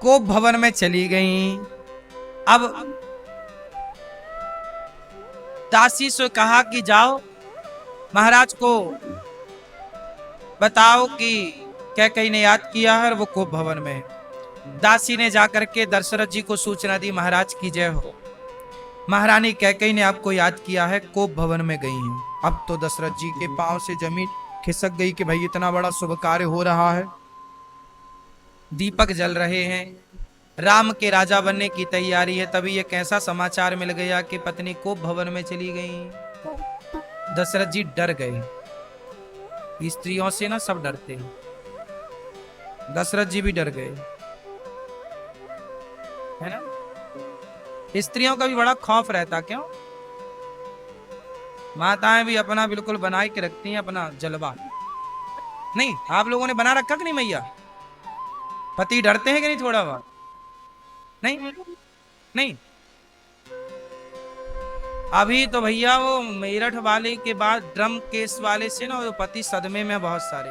कोप भवन में चली गई। अब दासी से कहा कि जाओ महाराज को बताओ कि कैकेयी ने याद किया है, वो कोप भवन में। दासी ने जाकर के दशरथ जी को सूचना दी, महाराज की जय हो, महारानी कैकेयी ने आपको याद किया है, कोप भवन में गई हैं। अब तो दशरथ जी के पांव से जमीन खिसक गई कि भाई इतना बड़ा शुभ कार्य हो रहा है, दीपक जल रहे हैं, राम के राजा बनने की तैयारी है, तभी एक ऐसा समाचार मिल गया कि पत्नी कोप भवन में चली गई। दशरथ जी डर गए। स्त्रियों से ना सब डरते हैं, दशरथ जी भी डर गए, है ना। स्त्रियों का भी बड़ा खौफ रहता, क्यों? माताएं भी अपना बिल्कुल बना के रखती हैं अपना जलवा। नहीं, आप लोगों ने बना रखा कि नहीं मैया? पति डरते हैं कि नहीं थोड़ा बहुत? नहीं नहीं। अभी तो भैया वो मेरठ वाले के बाद ड्रम केस वाले से ना वो पति सदमे में बहुत सारे।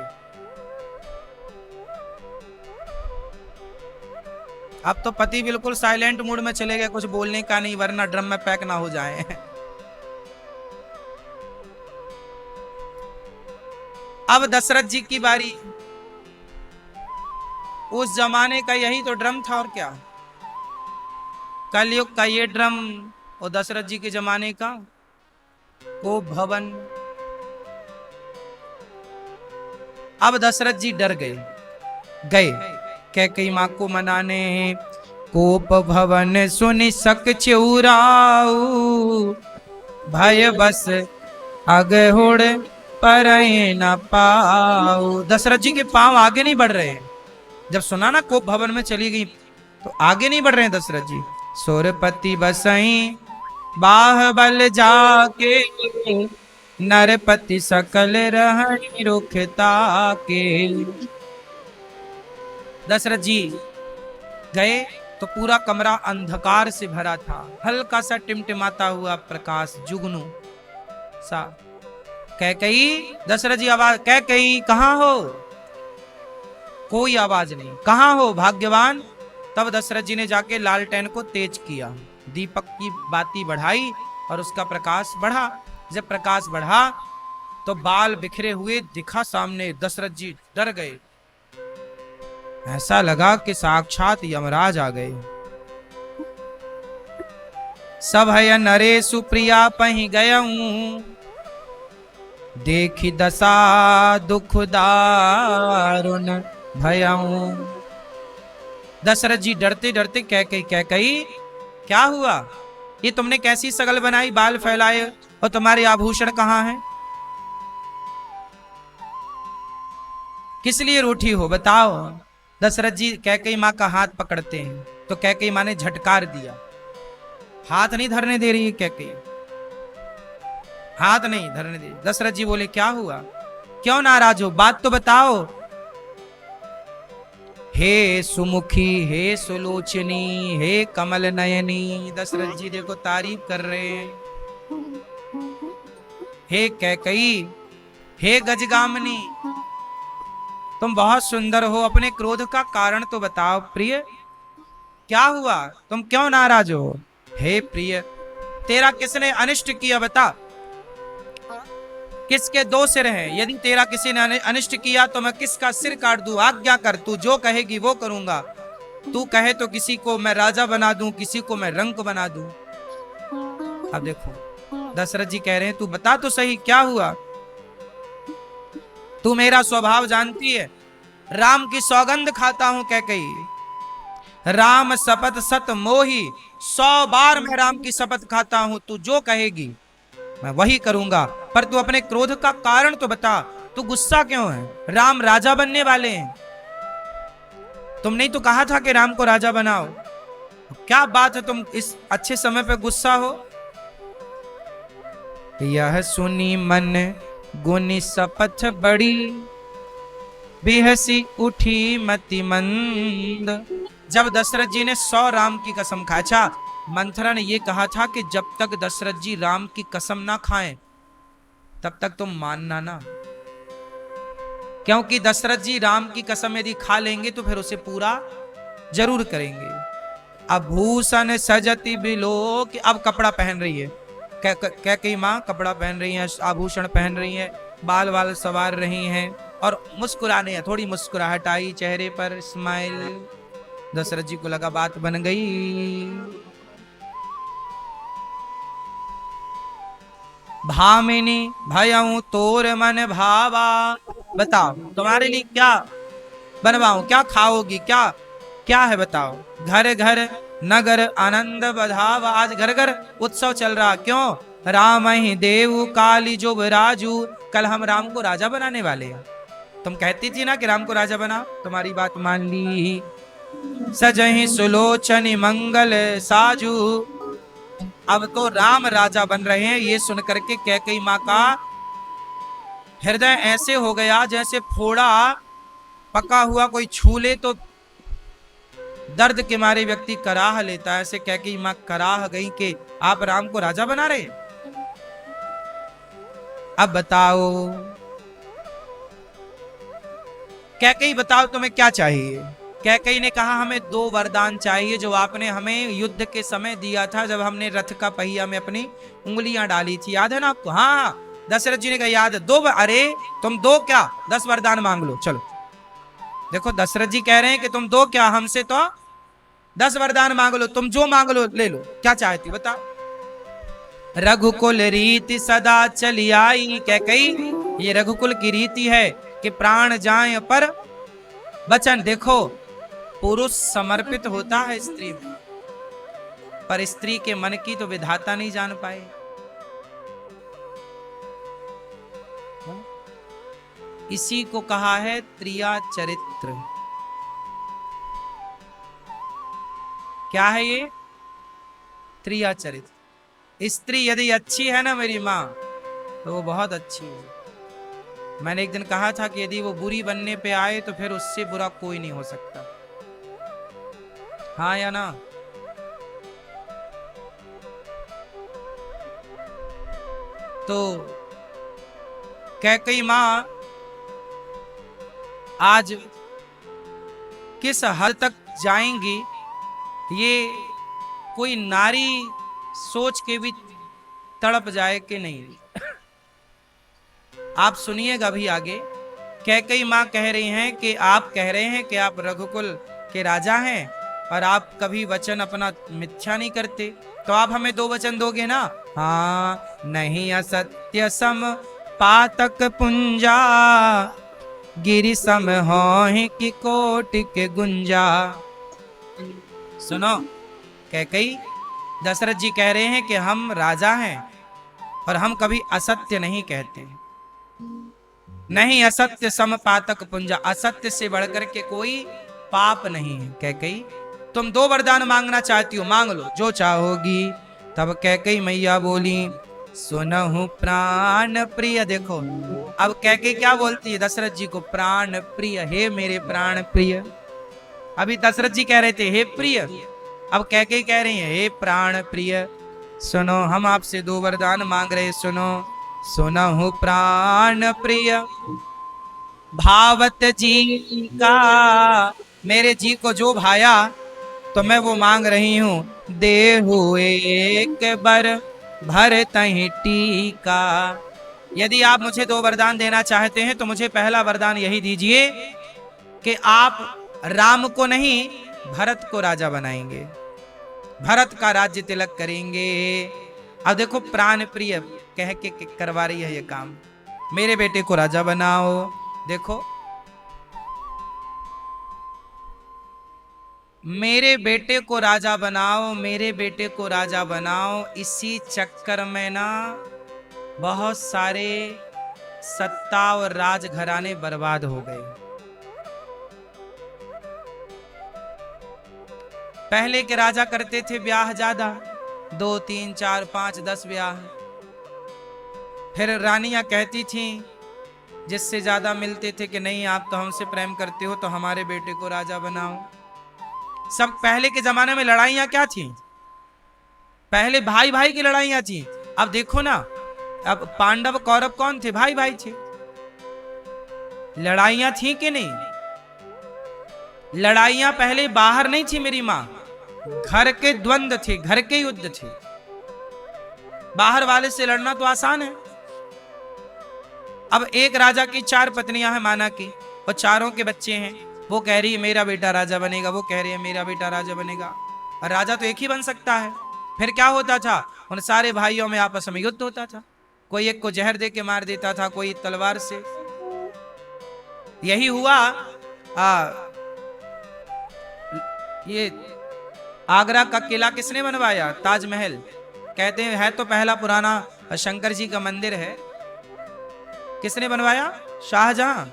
अब तो पति बिल्कुल साइलेंट मूड में चले गए, कुछ बोलने का नहीं वरना ड्रम में पैक ना हो जाए। अब दशरथ जी की बारी। उस जमाने का यही तो ड्रम था, और क्या। कलयुग का ये ड्रम और दशरथ जी के जमाने का कोप भवन। अब दशरथ जी डर गए, कैकेयी माँ को मनाने। कोप भवन सुनि सक चौराऊ, भय बस अगहुड़ पर न पाऊ। दशरथ जी के पांव आगे नहीं बढ़ रहे हैं। जब सुना ना कोप भवन में चली गई तो आगे नहीं बढ़ रहे हैं दशरथ जी। सुरपति बसई बाहुबल जाके, नरपति सकल रहनि रुखता के। दशरथ जी गए तो पूरा कमरा अंधकार से भरा था, हल्का सा टिमटिमाता हुआ प्रकाश, जुगनू सा। कैकेयी, दशरथ जी आवाज, कैकेयी कहाँ हो? कोई आवाज नहीं। कहाँ हो भाग्यवान? तब दशरथ जी ने जाके लालटेन को तेज किया, दीपक की बाती बढ़ाई और उसका प्रकाश बढ़ा। जब प्रकाश बढ़ा तो बाल बिखरे हुए दिखा सामने। दशरथ जी डर गए, ऐसा लगा कि साक्षात यमराज आ गए। सब है नरे सुप्रिया पही गयऊं, देखी दशा दुख दारुण भयऊं। दशरथ जी डरते डरते कह कही क्या हुआ? ये तुमने कैसी शकल बनाई, बाल फैलाए, और तुम्हारे आभूषण कहाँ हैं? किस लिए रूठी हो बताओ? दशरथ जी कैकेयी माँ का हाथ पकड़ते हैं तो कैकेयी माँ ने झटकार दिया। हाथ नहीं धरने दे रही है कैकेयी, हाथ नहीं धरने दे। दशरथ जी बोले क्या हुआ, क्यों नाराज हो, बात तो बताओ। हे सुमुखी, हे सुलोचनी, हे कमल नयनी। दशरथ जी देखो तारीफ कर रहे हैं। हे कैकेयी, हे गजगामिनी, तुम बहुत सुंदर हो, अपने क्रोध का कारण तो बताओ प्रिय, क्या हुआ, तुम क्यों नाराज हो? हे प्रिय, तेरा किसने अनिष्ट किया बता, किसके दो सिर हैं? यदि तेरा किसी ने अनिष्ट किया तो मैं किसका सिर काट दूं? आज्ञा कर, तू जो कहेगी वो करूंगा। तू कहे तो किसी को मैं राजा बना दूं, किसी को मैं रंक बना दूं। अब देखो दशरथ जी कह रहे हैं तू बता तो सही क्या हुआ। तू मेरा स्वभाव जानती है, राम की सौगंध खाता हूं कैकेयी, राम शपथ सत मोही, 100 बार मैं राम की शपथ खाता हूं, तू जो कहेगी मैं वही करूंगा। पर तू अपने क्रोध का कारण तो बता, तू गुस्सा क्यों है? राम राजा बनने वाले हैं, तुमने ही तो कहा था कि राम को राजा बनाओ। क्या बात है तुम इस अच्छे समय पे गुस्सा हो? यह सुनी मन गुनी शपथ बड़ी, बेहसी उठी मति मंद। जब दशरथ जी ने 100 राम की कसम खाई, अच्छा मंथरा ने यह कहा था कि जब तक दशरथ जी राम की कसम ना खाएं तब तक तुम मानना ना, क्योंकि दशरथ जी राम की कसम यदि खा लेंगे तो फिर उसे पूरा जरूर करेंगे। आभूषण सजती बिलो, कि अब कपड़ा पहन रही है कैकेयी माँ, कपड़ा पहन रही है, आभूषण पहन रही है, बाल वाल सवार रही हैं और मुस्कुराने हैं, थोड़ी मुस्कुराहट आई चेहरे पर, स्माइल। दशरथ जी को लगा बात बन गई। भामिनी भयऊ तोर मन भावा, बताओ तुम्हारे लिए क्या बनवाऊं, क्या खाओगी, क्या क्या है बताओ। घर घर नगर आनंद बधावा, आज घर घर उत्सव चल रहा, क्यों? राम ही देव काली जुब राजू, कल हम राम को राजा बनाने वाले हैं। तुम कहती थी ना कि राम को राजा बना, तुम्हारी बात मान ली। सजहि सुलोचनी मंगल साजू, अब तो राम राजा बन रहे हैं। ये सुनकर के कैकेयी माँ का हृदय ऐसे हो गया जैसे फोड़ा पका हुआ कोई छू ले तो दर्द के मारे व्यक्ति कराह लेता है, ऐसे कैकेयी माँ कराह गई कि आप राम को राजा बना रहे। अब बताओ कैकेयी, बताओ तुम्हें क्या चाहिए? कैकेयी ने कहा हमें 2 वरदान चाहिए जो आपने हमें युद्ध के समय दिया था, जब हमने रथ का पहिया में अपनी उंगलियां डाली थी, याद है ना आपको? हाँ। दशरथ जी ने कहा याद है। 2? अरे तुम 2 क्या 10 वरदान मांग लो, चलो। देखो दशरथ जी कह रहे हैं कि तुम 2 क्या, हमसे तो 10 वरदान मांग लो, तुम जो मांग लो ले लो, क्या चाहती बताओ। रघुकुल रीति सदा चली आई, कैकेयी ये रघुकुल की रीति है कि प्राण जाए पर वचन। देखो पुरुष समर्पित होता है स्त्री में, पर स्त्री के मन की तो विधाता नहीं जान पाए। इसी को कहा है त्रिया चरित्र। क्या है ये? त्रिया चरित्र। स्त्री यदि अच्छी है ना मेरी माँ, तो वो बहुत अच्छी है। मैंने एक दिन कहा था कि यदि वो बुरी बनने पे आए तो फिर उससे बुरा कोई नहीं हो सकता। हाँ या ना? तो कैकेयी माँ आज किस हद तक जाएंगी ये कोई नारी सोच के भी तड़प जाए कि नहीं। आप सुनिएगा अभी आगे। कैकेयी माँ कह रही हैं कि आप कह रहे हैं कि आप रघुकुल के राजा हैं और आप कभी वचन अपना मिथ्या नहीं करते, तो आप हमें 2 वचन दोगे ना। हाँ, नहीं असत्य सम पातक पुंजा, गिरि सम होहि कि कोटि के गुंजा। सुनो, कैकेयी, दशरथ जी कह रहे हैं कि हम राजा हैं और हम कभी असत्य नहीं कहते। नहीं असत्य सम पातक पुंजा, असत्य से बढ़कर के कोई पाप नहीं है। कैकेयी, तुम 2 वरदान मांगना चाहती हो, मांग लो जो चाहोगी। तब कैकेयी मैया बोली, सुनहु प्राण प्रिय। देखो अब कैकेयी क्या बोलती है दशरथ जी को, प्राण प्रिय, हे मेरे प्राण प्रिय। अभी दशरथ जी कह रहे थे हे प्रिय, अब कैकेयी कह रही है हे प्राण प्रिय, सुनो हम आपसे 2 वरदान मांग रहे, सुनो। सुनहु प्राण प्रिय, भावत जी का, मेरे जी को जो भाया तो मैं वो मांग रही हूं। देहु एक बर भर तहि टीका। यदि आप मुझे 2 वरदान देना चाहते हैं तो मुझे पहला वरदान यही दीजिए कि आप राम को नहीं भरत को राजा बनाएंगे, भरत का राज्य तिलक करेंगे। अब देखो प्राण प्रिय कह के करवा रही है ये काम, मेरे बेटे को राजा बनाओ। देखो मेरे बेटे को राजा बनाओ, मेरे बेटे को राजा बनाओ, इसी चक्कर में ना बहुत सारे सत्ता और राजघराने बर्बाद हो गए। पहले के राजा करते थे ब्याह ज्यादा, 2 3 4 5 10 ब्याह। फिर रानियां कहती थी जिससे ज्यादा मिलते थे कि नहीं आप तो हमसे प्रेम करते हो तो हमारे बेटे को राजा बनाओ। सब पहले के जमाने में लड़ाइयां क्या थी, पहले भाई भाई की लड़ाइयां थी। अब देखो ना, अब पांडव कौरव कौन थे, भाई भाई थे। लड़ाइयां थी कि नहीं, लड़ाइयां पहले बाहर नहीं थी मेरी मां, घर के द्वंद्व थे, घर के युद्ध थे। बाहर वाले से लड़ना तो आसान है। अब एक राजा की 4 पत्नियां हैं माना की, और चारों के बच्चे हैं। वो कह रही है मेरा बेटा राजा बनेगा, वो कह रही है मेरा बेटा राजा बनेगा। और राजा तो एक ही बन सकता है। फिर क्या होता था, उन सारे भाइयों में आपस में युद्ध होता था। कोई एक को जहर दे के मार देता था, कोई तलवार से। यही हुआ ये आगरा का किला किसने बनवाया, ताजमहल। कहते हैं है तो पहला पुराना शंकर जी का मंदिर है, किसने बनवाया, शाहजहां।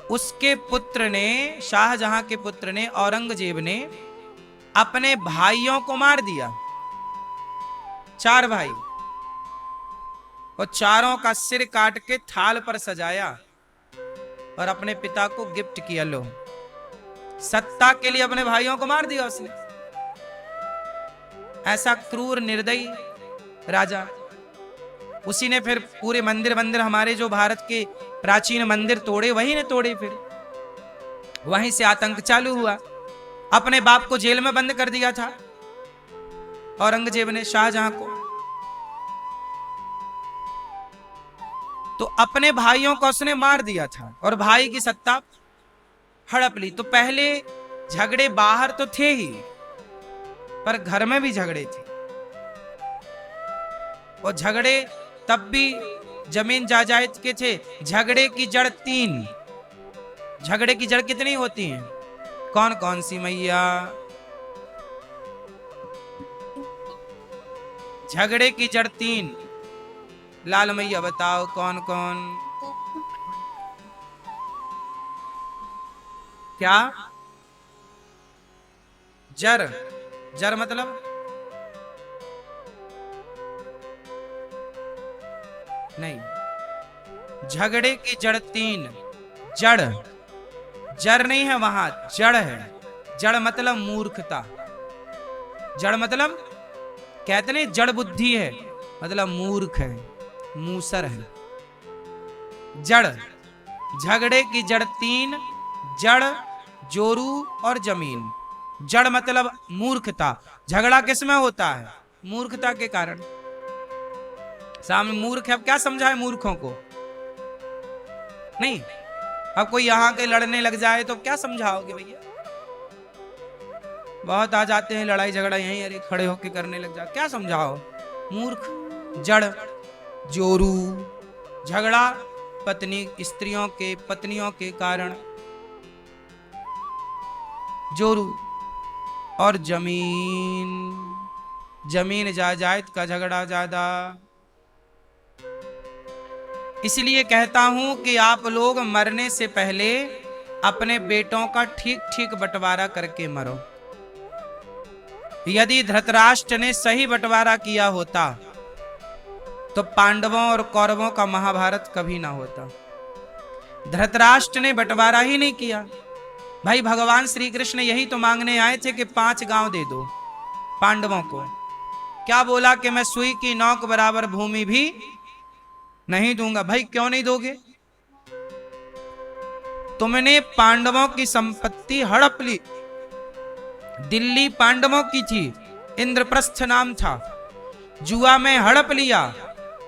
उसके पुत्र ने, शाहजहां के पुत्र ने, औरंगजेब ने अपने भाइयों को मार दिया, 4 भाई, और चारों का सिर काट के थाल पर सजाया और अपने पिता को गिफ्ट किया। लो, सत्ता के लिए अपने भाइयों को मार दिया उसने। ऐसा क्रूर निर्दयी राजा। उसी ने फिर पूरे मंदिर हमारे जो भारत के प्राचीन मंदिर तोड़े, वही ने तोड़े। फिर वहीं से आतंक चालू हुआ। अपने बाप को जेल में बंद कर दिया था औरंगजेब ने, शाहजहां को। तो अपने भाइयों को उसने मार दिया था और भाई की सत्ता हड़प ली। तो पहले झगड़े बाहर तो थे ही, पर घर में भी झगड़े थे। और झगड़े तब भी जमीन जायदाद के थे। झगड़े की जड़ 3। झगड़े की जड़ कितनी होती हैं, कौन कौन सी मैया? झगड़े की जड़ 3। लाल मैया बताओ कौन कौन? क्या? जड़। जड़ मतलब नहीं, झगड़े की जड़ 3। जड़, जड़ नहीं है वहां, जड़ है। जड़ मतलब मूर्खता। जड़ मतलब कहते नहीं जड़ बुद्धि है, मतलब मूर्ख है, मूसर है। जड़, झगड़े की जड़ 3, जड़, जोरू और जमीन। जड़ मतलब मूर्खता। झगड़ा किसमें होता है? मूर्खता के कारण। सामने मूर्ख है, अब क्या समझाए मूर्खों को? नहीं, अब कोई यहाँ के लड़ने लग जाए तो क्या समझाओगे भैया? बहुत आ जाते हैं लड़ाई झगड़ा यहीं, अरे खड़े होके करने लग जाए, क्या समझाओ? मूर्ख, जड़, जोरू। झगड़ा पत्नी स्त्रियों के, पत्नियों के कारण। जोरू। और जमीन, जमीन जायदाद का झगड़ा ज्यादा। इसलिए कहता हूं कि आप लोग मरने से पहले अपने बेटों का ठीक ठीक बंटवारा करके मरो। यदि धृतराष्ट्र ने सही बंटवारा किया होता तो पांडवों और कौरवों का महाभारत कभी ना होता। धृतराष्ट्र ने बंटवारा ही नहीं किया। भाई भगवान श्री कृष्ण यही तो मांगने आए थे कि 5 गांव दे दो पांडवों को। क्या बोला कि मैं सुई की नोक बराबर भूमि भी नहीं दूंगा। भाई क्यों नहीं दोगे? तुमने पांडवों की संपत्ति हड़प ली। दिल्ली पांडवों की थी, इंद्रप्रस्थ नाम था। जुआ में हड़प लिया।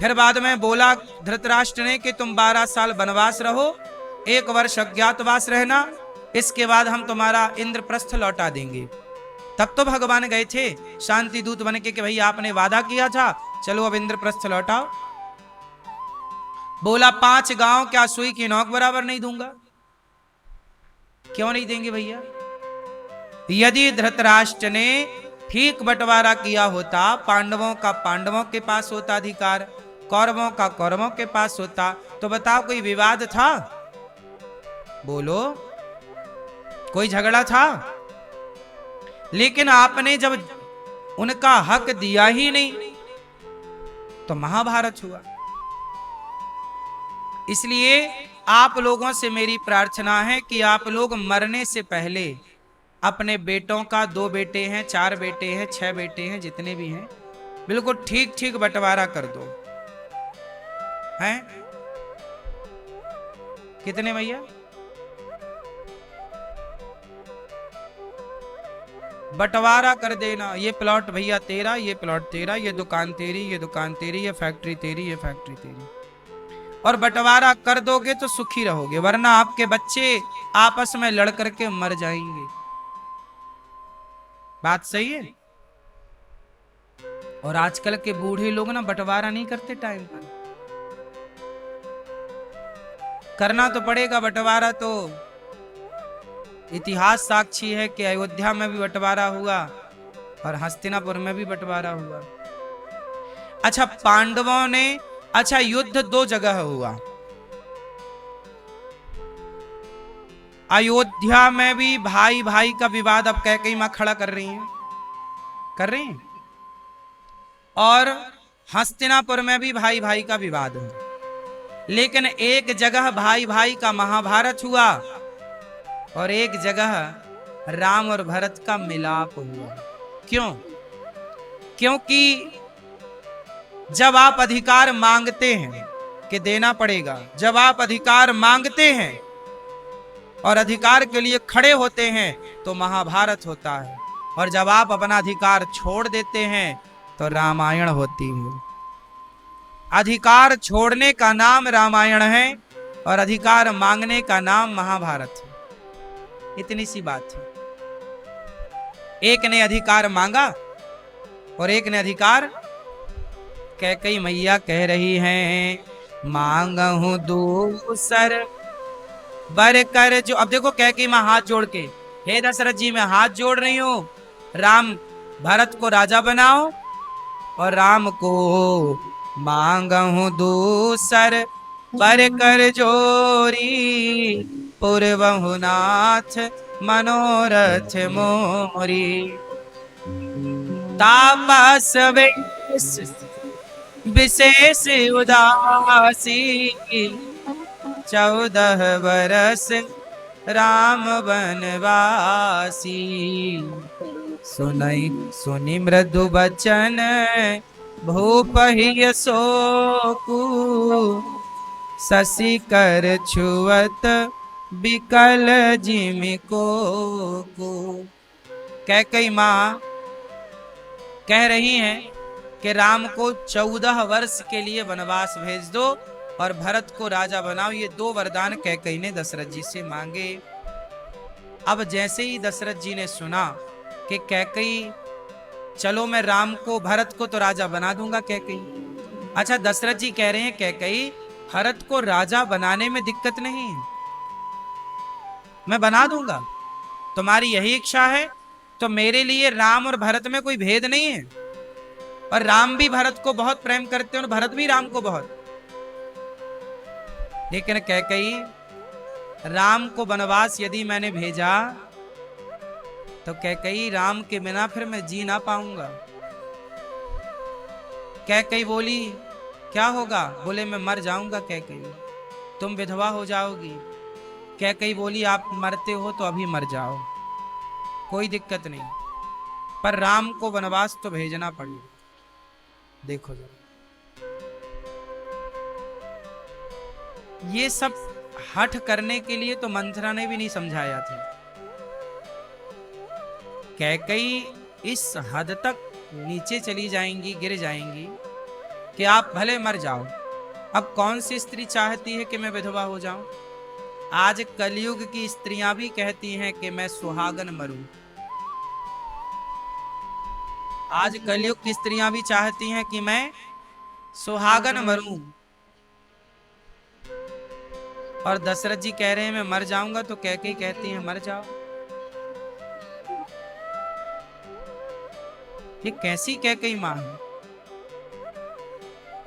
फिर बाद में बोला धृतराष्ट्र ने कि तुम 12 साल वनवास रहो, 1 वर्ष अज्ञातवास रहना, इसके बाद हम तुम्हारा इंद्रप्रस्थ लौटा देंगे। तब तो भगवान गए थे शांति दूत बन के कि भाई आपने वादा किया था, चलो अब इंद्रप्रस्थ लौटाओ। बोला 5 गांव क्या सुई की नोक बराबर नहीं दूंगा? क्यों नहीं देंगे भैया? यदि धृतराष्ट्र ने ठीक बंटवारा किया होता, पांडवों का पांडवों के पास होता अधिकार, कौरवों का कौरवों के पास होता, तो बताओ कोई विवाद था? बोलो, कोई झगड़ा था? लेकिन आपने जब उनका हक दिया ही नहीं तो महाभारत हुआ। इसलिए आप लोगों से मेरी प्रार्थना है कि आप लोग मरने से पहले अपने बेटों का, 2 बेटे हैं, 4 बेटे हैं, 6 बेटे हैं, जितने भी हैं, बिल्कुल ठीक ठीक बंटवारा कर दो। हैं कितने भैया? बंटवारा कर देना। ये प्लॉट भैया तेरा, ये प्लॉट तेरा, ये दुकान तेरी, ये दुकान तेरी, ये फैक्ट्री तेरी, ये फैक्ट्री तेरी। और बंटवारा कर दोगे तो सुखी रहोगे, वरना आपके बच्चे आपस में लड़ करके मर जाएंगे। बात सही है? और आजकल के बूढ़े लोग ना बंटवारा नहीं करते टाइम पर। करना तो पड़ेगा बंटवारा, तो इतिहास साक्षी है कि अयोध्या में भी बंटवारा हुआ और हस्तिनापुर में भी बंटवारा हुआ। अच्छा, पांडवों ने, अच्छा युद्ध 2 जगह हुआ। अयोध्या में भी भाई भाई का विवाद अब कैकेयी मां खड़ा कर रही हैं, कर रही हैं। और हस्तिनापुर में भी भाई भाई का विवाद है। लेकिन एक जगह भाई भाई का महाभारत हुआ और एक जगह राम और भरत का मिलाप हुआ। क्यों? क्योंकि जब आप अधिकार मांगते हैं कि देना पड़ेगा, जब आप अधिकार मांगते हैं और अधिकार के लिए खड़े होते हैं तो महाभारत होता है, और जब आप अपना अधिकार छोड़ देते हैं तो रामायण होती है। अधिकार छोड़ने का नाम रामायण है और अधिकार मांगने का नाम महाभारत है। इतनी सी बात है। एक ने अधिकार मांगा और एक ने अधिकार, कैकेयी मैया कह रही हैं मांगहूं दूसर बर कर जो। अब देखो कैकेयी मां हाथ जोड़ के, हे दशरथ जी मैं हाथ जोड़ रही हूं, राम भरत को राजा बनाओ और राम को मांगहूं दूसर बर कर जोरी, पूर्वहु नाथ मनोरथ मोरी। तापस विशेष उदासी, 14 बरस राम बनवासी। सुनई सुनि मृदु बचन भूपहि शोकु, शशि कर छुअत बिकल जिमि को। कैकई माँ कह रही हैं कि राम को 14 वर्ष के लिए वनवास भेज दो और भरत को राजा बनाओ। ये 2 वरदान कैकई ने दशरथ जी से मांगे। अब जैसे ही दशरथ जी ने सुना कि कैकई, चलो मैं राम को, भरत को तो राजा बना दूंगा कैकई। अच्छा, दशरथ जी कह रहे हैं कैकई भरत को राजा बनाने में दिक्कत नहीं है, मैं बना दूंगा, तुम्हारी यही इच्छा है तो मेरे लिए राम और भरत में कोई भेद नहीं है। और राम भी भरत को बहुत प्रेम करते हैं और भरत भी राम को बहुत। लेकिन कैकई, राम को वनवास यदि मैंने भेजा तो कैकई राम के बिना फिर मैं जी ना पाऊंगा। कैकई बोली क्या होगा? बोले मैं मर जाऊंगा कैकई, तुम विधवा हो जाओगी। कैकई बोली आप मरते हो तो अभी मर जाओ, कोई दिक्कत नहीं, पर राम को वनवास तो भेजना पड़ेगा। देखो जरा, ये सब हठ करने के लिए तो मंथरा ने भी नहीं समझाया था। कैकई इस हद तक नीचे चली जाएंगी, गिर जाएंगी कि आप भले मर जाओ। अब कौन सी स्त्री चाहती है कि मैं विधवा हो जाऊं? आज कलयुग की स्त्रियां भी कहती हैं कि मैं सुहागन मरूं। आज कलयुग की स्त्रियां भी चाहती हैं कि मैं सुहागन मरूं। और दशरथ जी कह रहे हैं मैं मर जाऊंगा, तो कैकई कहती हैं मर जाओ। ये कैसी कैकई मां है?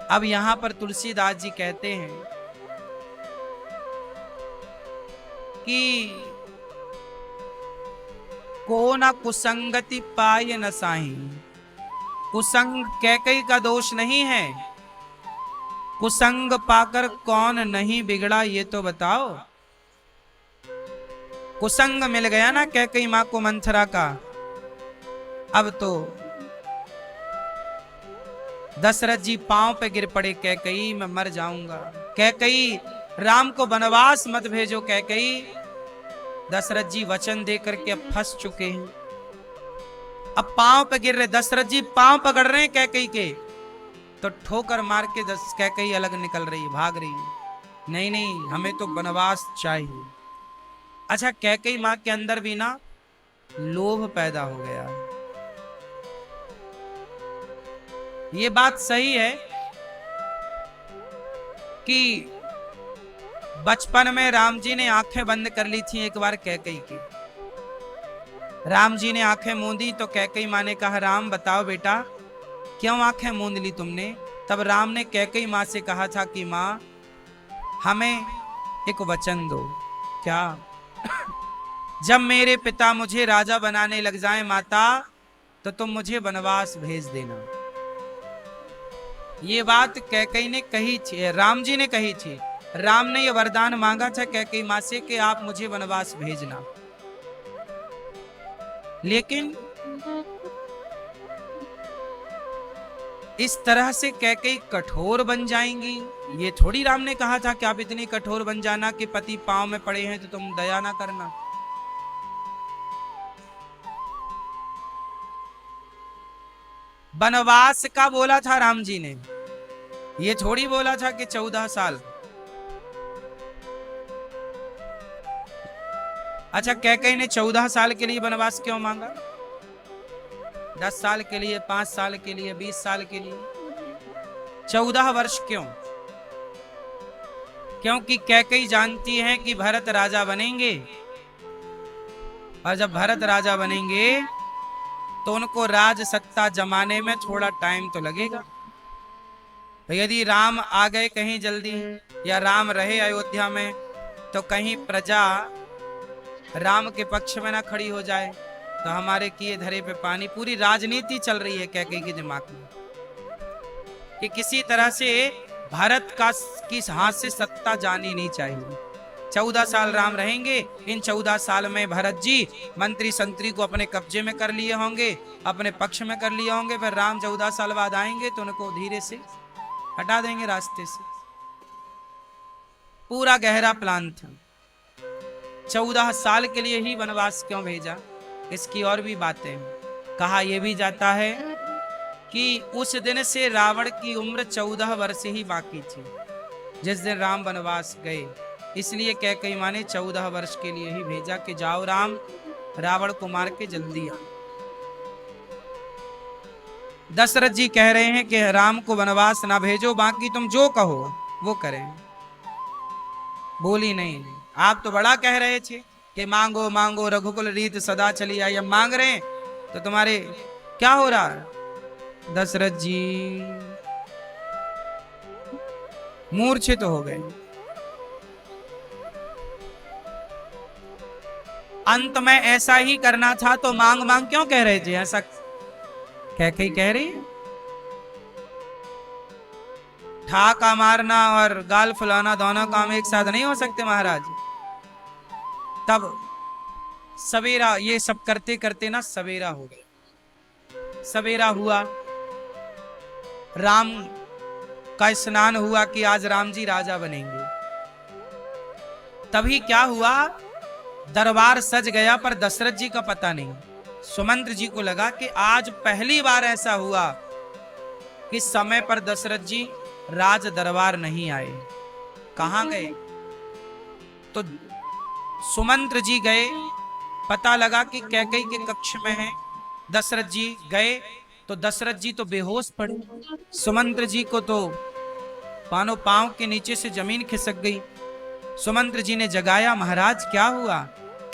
अब यहां पर तुलसीदास जी कहते हैं कि को न कुसंगति पाय न साही। कुसंग कैकई का दोष नहीं है, कुसंग पाकर कौन नहीं बिगड़ा ये तो बताओ। कुसंग मिल गया ना कैकई मां को मंथरा का। अब तो दशरथ जी पांव पे गिर पड़े, कैकई मैं मर जाऊंगा, कैकई राम को वनवास मत भेजो कैकई। दशरथ जी वचन देकर के अब फंस चुके हैं, अब पांव पे गिर रहे। दशरथ जी पांव पकड़ रहे हैं कैकई के, तो ठोकर मार के कैकई अलग निकल रही है, भाग रही है। नहीं नहीं, हमें तो वनवास चाहिए। अच्छा, कैकई मां के अंदर भी ना लोभ पैदा हो गया। ये बात सही है कि बचपन में राम जी ने आंखें बंद कर ली थी एक बार कैकई की। राम जी ने आंखें मूंदी तो कैकई मां ने कहा राम बताओ बेटा क्यों आंखें मूंद ली तुमने? तब राम ने कैकई मां से कहा था कि मां हमें एक वचन दो। क्या? जब मेरे पिता मुझे राजा बनाने लग जाए माता, तो तुम मुझे वनवास भेज देना। ये बात कैकई ने कही थी, राम जी ने कही थी। राम ने यह वरदान मांगा था कैकई मां से कि आप मुझे वनवास भेजना। लेकिन इस तरह से कैकई कठोर बन जाएंगी, ये थोड़ी राम ने कहा था कि आप इतनी कठोर बन जाना कि पति पांव में पड़े हैं तो तुम दया ना करना। वनवास का बोला था राम जी ने, ये थोड़ी बोला था कि 14 साल। अच्छा, कैकई ने 14 साल के लिए वनवास क्यों मांगा? 10 साल के लिए, 5 साल के लिए, 20 साल के लिए, 14 वर्ष क्यों? क्योंकि कैकई जानती है कि भरत राजा बनेंगे, और जब भरत राजा बनेंगे तो उनको राज सत्ता जमाने में थोड़ा टाइम तो लगेगा। तो यदि राम आ गए कहीं जल्दी, या राम रहे अयोध्या में, तो कहीं प्रजा राम के पक्ष में ना खड़ी हो जाए, तो हमारे किए धरे पे पानी। पूरी राजनीति चल रही है कैकई के दिमाग में कि किसी तरह से भारत का किस हाथ से सत्ता जानी नहीं चाहिए। 14 साल राम रहेंगे, इन 14 साल में भरत जी मंत्री संतरी को अपने कब्जे में कर लिए होंगे, अपने पक्ष में कर लिए होंगे। फिर राम 14 साल बाद आएंगे तो उनको धीरे से हटा देंगे रास्ते से। पूरा गहरा प्लान था। 14 साल के लिए ही वनवास क्यों भेजा? इसकी और भी बातें कहा यह भी जाता है कि उस दिन से रावण की उम्र 14 वर्ष ही बाकी थी जिस दिन राम वनवास गए। इसलिए कैकेयी माँ ने 14 वर्ष के लिए ही भेजा कि जाओ राम, रावण को मार के जल्दी आओ। दशरथ जी कह रहे हैं कि राम को वनवास ना भेजो, बाकी तुम जो कहो वो करें। बोली नहीं, आप तो बड़ा कह रहे थे कि मांगो मांगो रघुकुल रीत सदा चली आई, अब मांग रहे हैं तो तुम्हारे क्या हो रहा है। दशरथ जी मूर्छित तो हो गए। अंत में ऐसा ही करना था तो मांग मांग क्यों कह रहे थे, ऐसा कैकेयी कह रही है। ठाका मारना और गाल फुलाना दोनों काम एक साथ नहीं हो सकते महाराज। तब सवेरा, ये सब करते करते ना सवेरा हो गया। सवेरा हुआ, राम का स्नान हुआ कि आज राम जी राजा बनेंगे। तभी क्या हुआ, दरबार सज गया पर दशरथ जी का पता नहीं। सुमंत्र जी को लगा कि आज पहली बार ऐसा हुआ कि समय पर दशरथ जी राज दरबार नहीं आए। कहां गए, तो सुमंत्र जी गए, पता लगा कि कैकेयी के कक्ष में है। दशरथ जी गए तो दशरथ जी तो बेहोश पड़े, सुमंत्र जी को तो पानो पांव के नीचे से जमीन खिसक गई। सुमंत्र जी ने जगाया, महाराज क्या हुआ।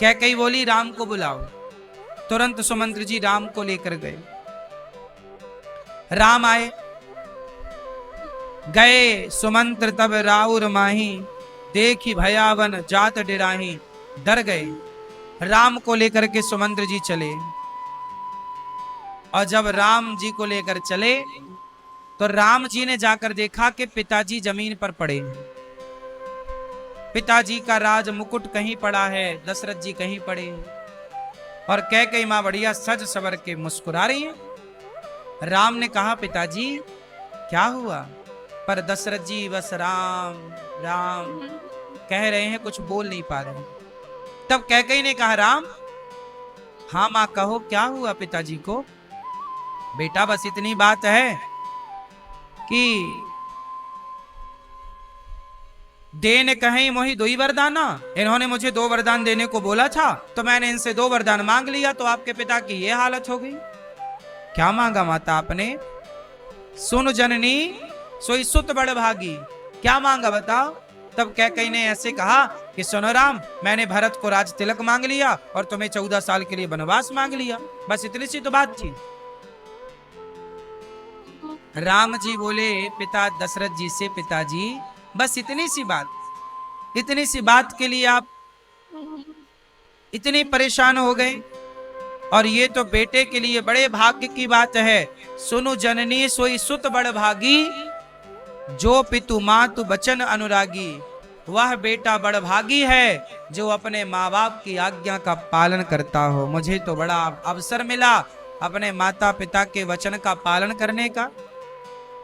कैकेयी बोली राम को बुलाओ। तुरंत सुमंत्र जी राम को लेकर गए। राम आए, गए सुमंत्र तब राउर माही, देखी भयावन जात डिराही। डर गए, राम को लेकर के सुमंत्र जी चले। और जब राम जी को लेकर चले तो राम जी ने जाकर देखा कि पिताजी जमीन पर पड़े हैं। पिताजी का राज मुकुट कहीं पड़ा है, दशरथ जी कहीं पड़े हैं। और कैकेयी मां बढ़िया सज सवर के मुस्कुरा रही है। राम ने कहा पिताजी क्या हुआ, पर दशरथ जी बस राम राम कह रहे हैं, कुछ बोल नहीं पा रहे। तब कैकेयी ने कहा राम, हाँ मां कहो क्या हुआ पिताजी को। बेटा बस इतनी बात है कि देने कहीं मोहि दो ही वरदाना, इन्होंने मुझे 2 वरदान देने को बोला था तो मैंने इनसे 2 वरदान मांग लिया, तो आपके पिता की ये हालत हो गई। क्या मांगा माता आपने। सुन जननी सोई सुत बड़ भागी। क्या मांगा बताओ। तब कैकेयी ने ऐसे कहा कि सुनो राम, मैंने भरत को राज तिलक मांग लिया और तुम्हें 14 साल के लिए वनवास मांग लिया, बस इतनी सी तो बात थी। राम जी बोले पिता दशरथ जी से, पिताजी बस इतनी सी बात, इतनी सी बात के लिए आप इतने परेशान हो गए। और ये तो बेटे के लिए बड़े भाग्य की बात है। सुनु जननी सोई सुत बड़ भागी, जो पितु मातु बचन अनुरागी। वह बेटा बड़ भागी है जो अपने माँ बाप की आज्ञा का पालन करता हो। मुझे तो बड़ा अवसर मिला अपने माता पिता के वचन का पालन करने का।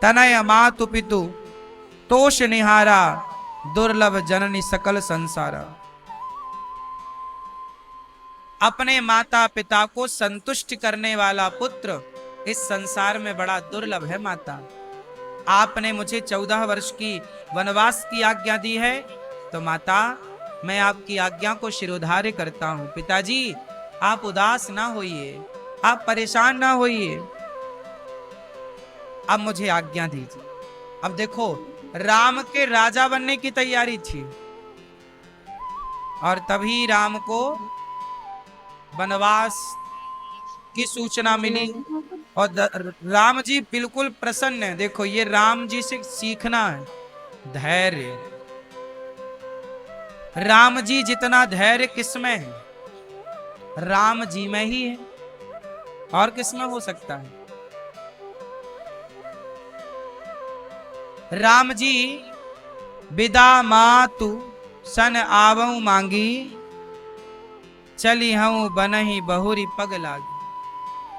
तनय मातु पितु तोष निहारा, दुर्लभ जननी सकल संसारा। अपने माता पिता को संतुष्ट करने वाला पुत्र इस संसार में बड़ा दुर्लभ है। माता आपने मुझे 14 वर्ष की वनवास की आज्ञा दी है, तो माता मैं आपकी आज्ञा को शिरोधार्य करता हूं। पिताजी आप उदास ना होइए, आप परेशान ना होइए, अब मुझे आज्ञा दीजिए। अब देखो राम के राजा बनने की तैयारी थी और तभी राम को वनवास की सूचना मिली और राम जी बिल्कुल प्रसन्न है। देखो ये राम जी से सीखना है धैर्य। राम जी जितना धैर्य किसमें है, राम जी में ही है, और किसमें हो सकता है। राम जी विदा मातु सन आवऊ मांगी, चली हूं बनही बहुरी पग लागी।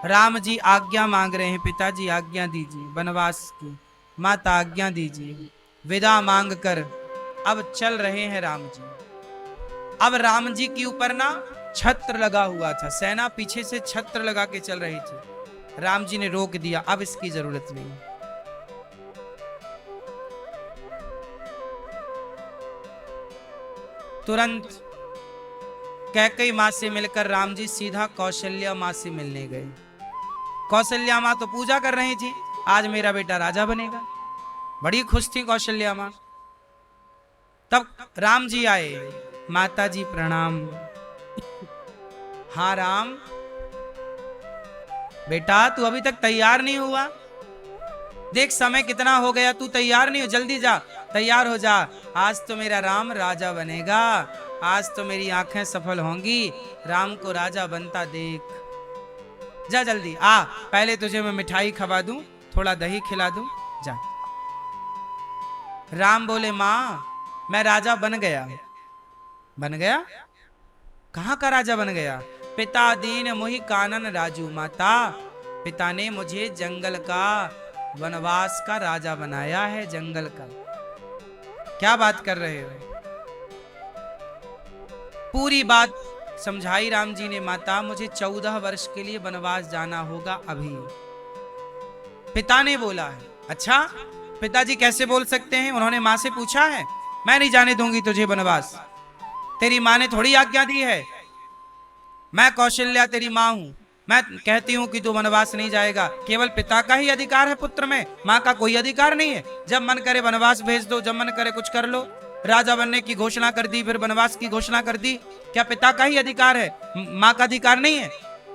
राम जी आज्ञा मांग रहे हैं, पिताजी आज्ञा दीजिए वनवास की, माता आज्ञा दीजिए। विदा मांग कर अब चल रहे हैं राम जी। अब राम जी के ऊपर ना छत्र लगा हुआ था, सेना पीछे से छत्र लगा के चल रही थी। राम जी ने रोक दिया, अब इसकी जरूरत नहीं। तुरंत कैकेयी माँ से मिलकर राम जी सीधा कौशल्या माँ से मिलने गए। कौशल्या माँ तो पूजा कर रही थी, आज मेरा बेटा राजा बनेगा, बड़ी खुश थी कौशल्या माँ। तब राम जी आए, माता जी प्रणाम। हाँ राम बेटा, तू अभी तक तैयार नहीं हुआ? देख समय कितना हो गया, तू तैयार नहीं हो, जल्दी जा तैयार हो जा। आज तो मेरा राम राजा बनेगा, आज तो मेरी आंखें सफल होंगी, राम को राजा बनता देख। जा जल्दी आ, पहले तुझे मैं मिठाई खवा दूं, थोड़ा दही खिला दूं, जा। राम बोले माँ मैं राजा बन गया। बन गया? कहां का राजा बन गया? पिता दीन मोहि कानन राजू। माता, पिता ने मुझे जंगल का, वनवास का राजा बनाया है, जंगल का। क्या बात कर रहे हो? पूरी बात समझाई राम जी ने। माता मुझे 14 वर्ष के लिए वनवास जाना होगा अभी। पिता ने बोला है। अच्छा, पिताजी कैसे बोल सकते हैं? उन्होंने माँ से पूछा है? मैं नहीं जाने दूंगी तुझे वनवास, तेरी माँ ने थोड़ी आज्ञा दी है। मैं कौशल्या तेरी माँ हूं, मैं कहती हूं कि तू वनवास नहीं जाएगा। केवल पिता का ही अधिकार है पुत्र में, माँ का कोई अधिकार नहीं है। जब मन करे वनवास भेज दो, जब मन करे कुछ कर लो। राजा बनने की घोषणा कर दी, फिर वनवास की घोषणा कर दी, क्या पिता का ही अधिकार है, माँ का अधिकार नहीं है?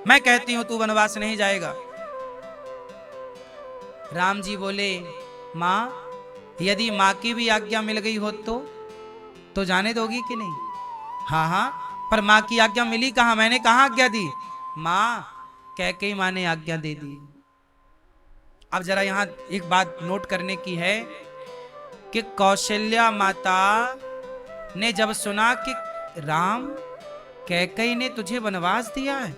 मैं कहती हूं तू वनवास नहीं जाएगा। राम जी बोले माँ यदि माँ की भी आज्ञा मिल गई हो तो जाने दोगी कि नहीं? हाँ हाँ, पर माँ की आज्ञा मिली कहाँ, मैंने कहाँ आज्ञा दी? माँ कैकेयी माँ ने आज्ञा दे दी। अब जरा यहां एक बात नोट करने की है कि कौशल्या माता ने जब सुना कि राम, कैकेयी ने तुझे वनवास दिया है।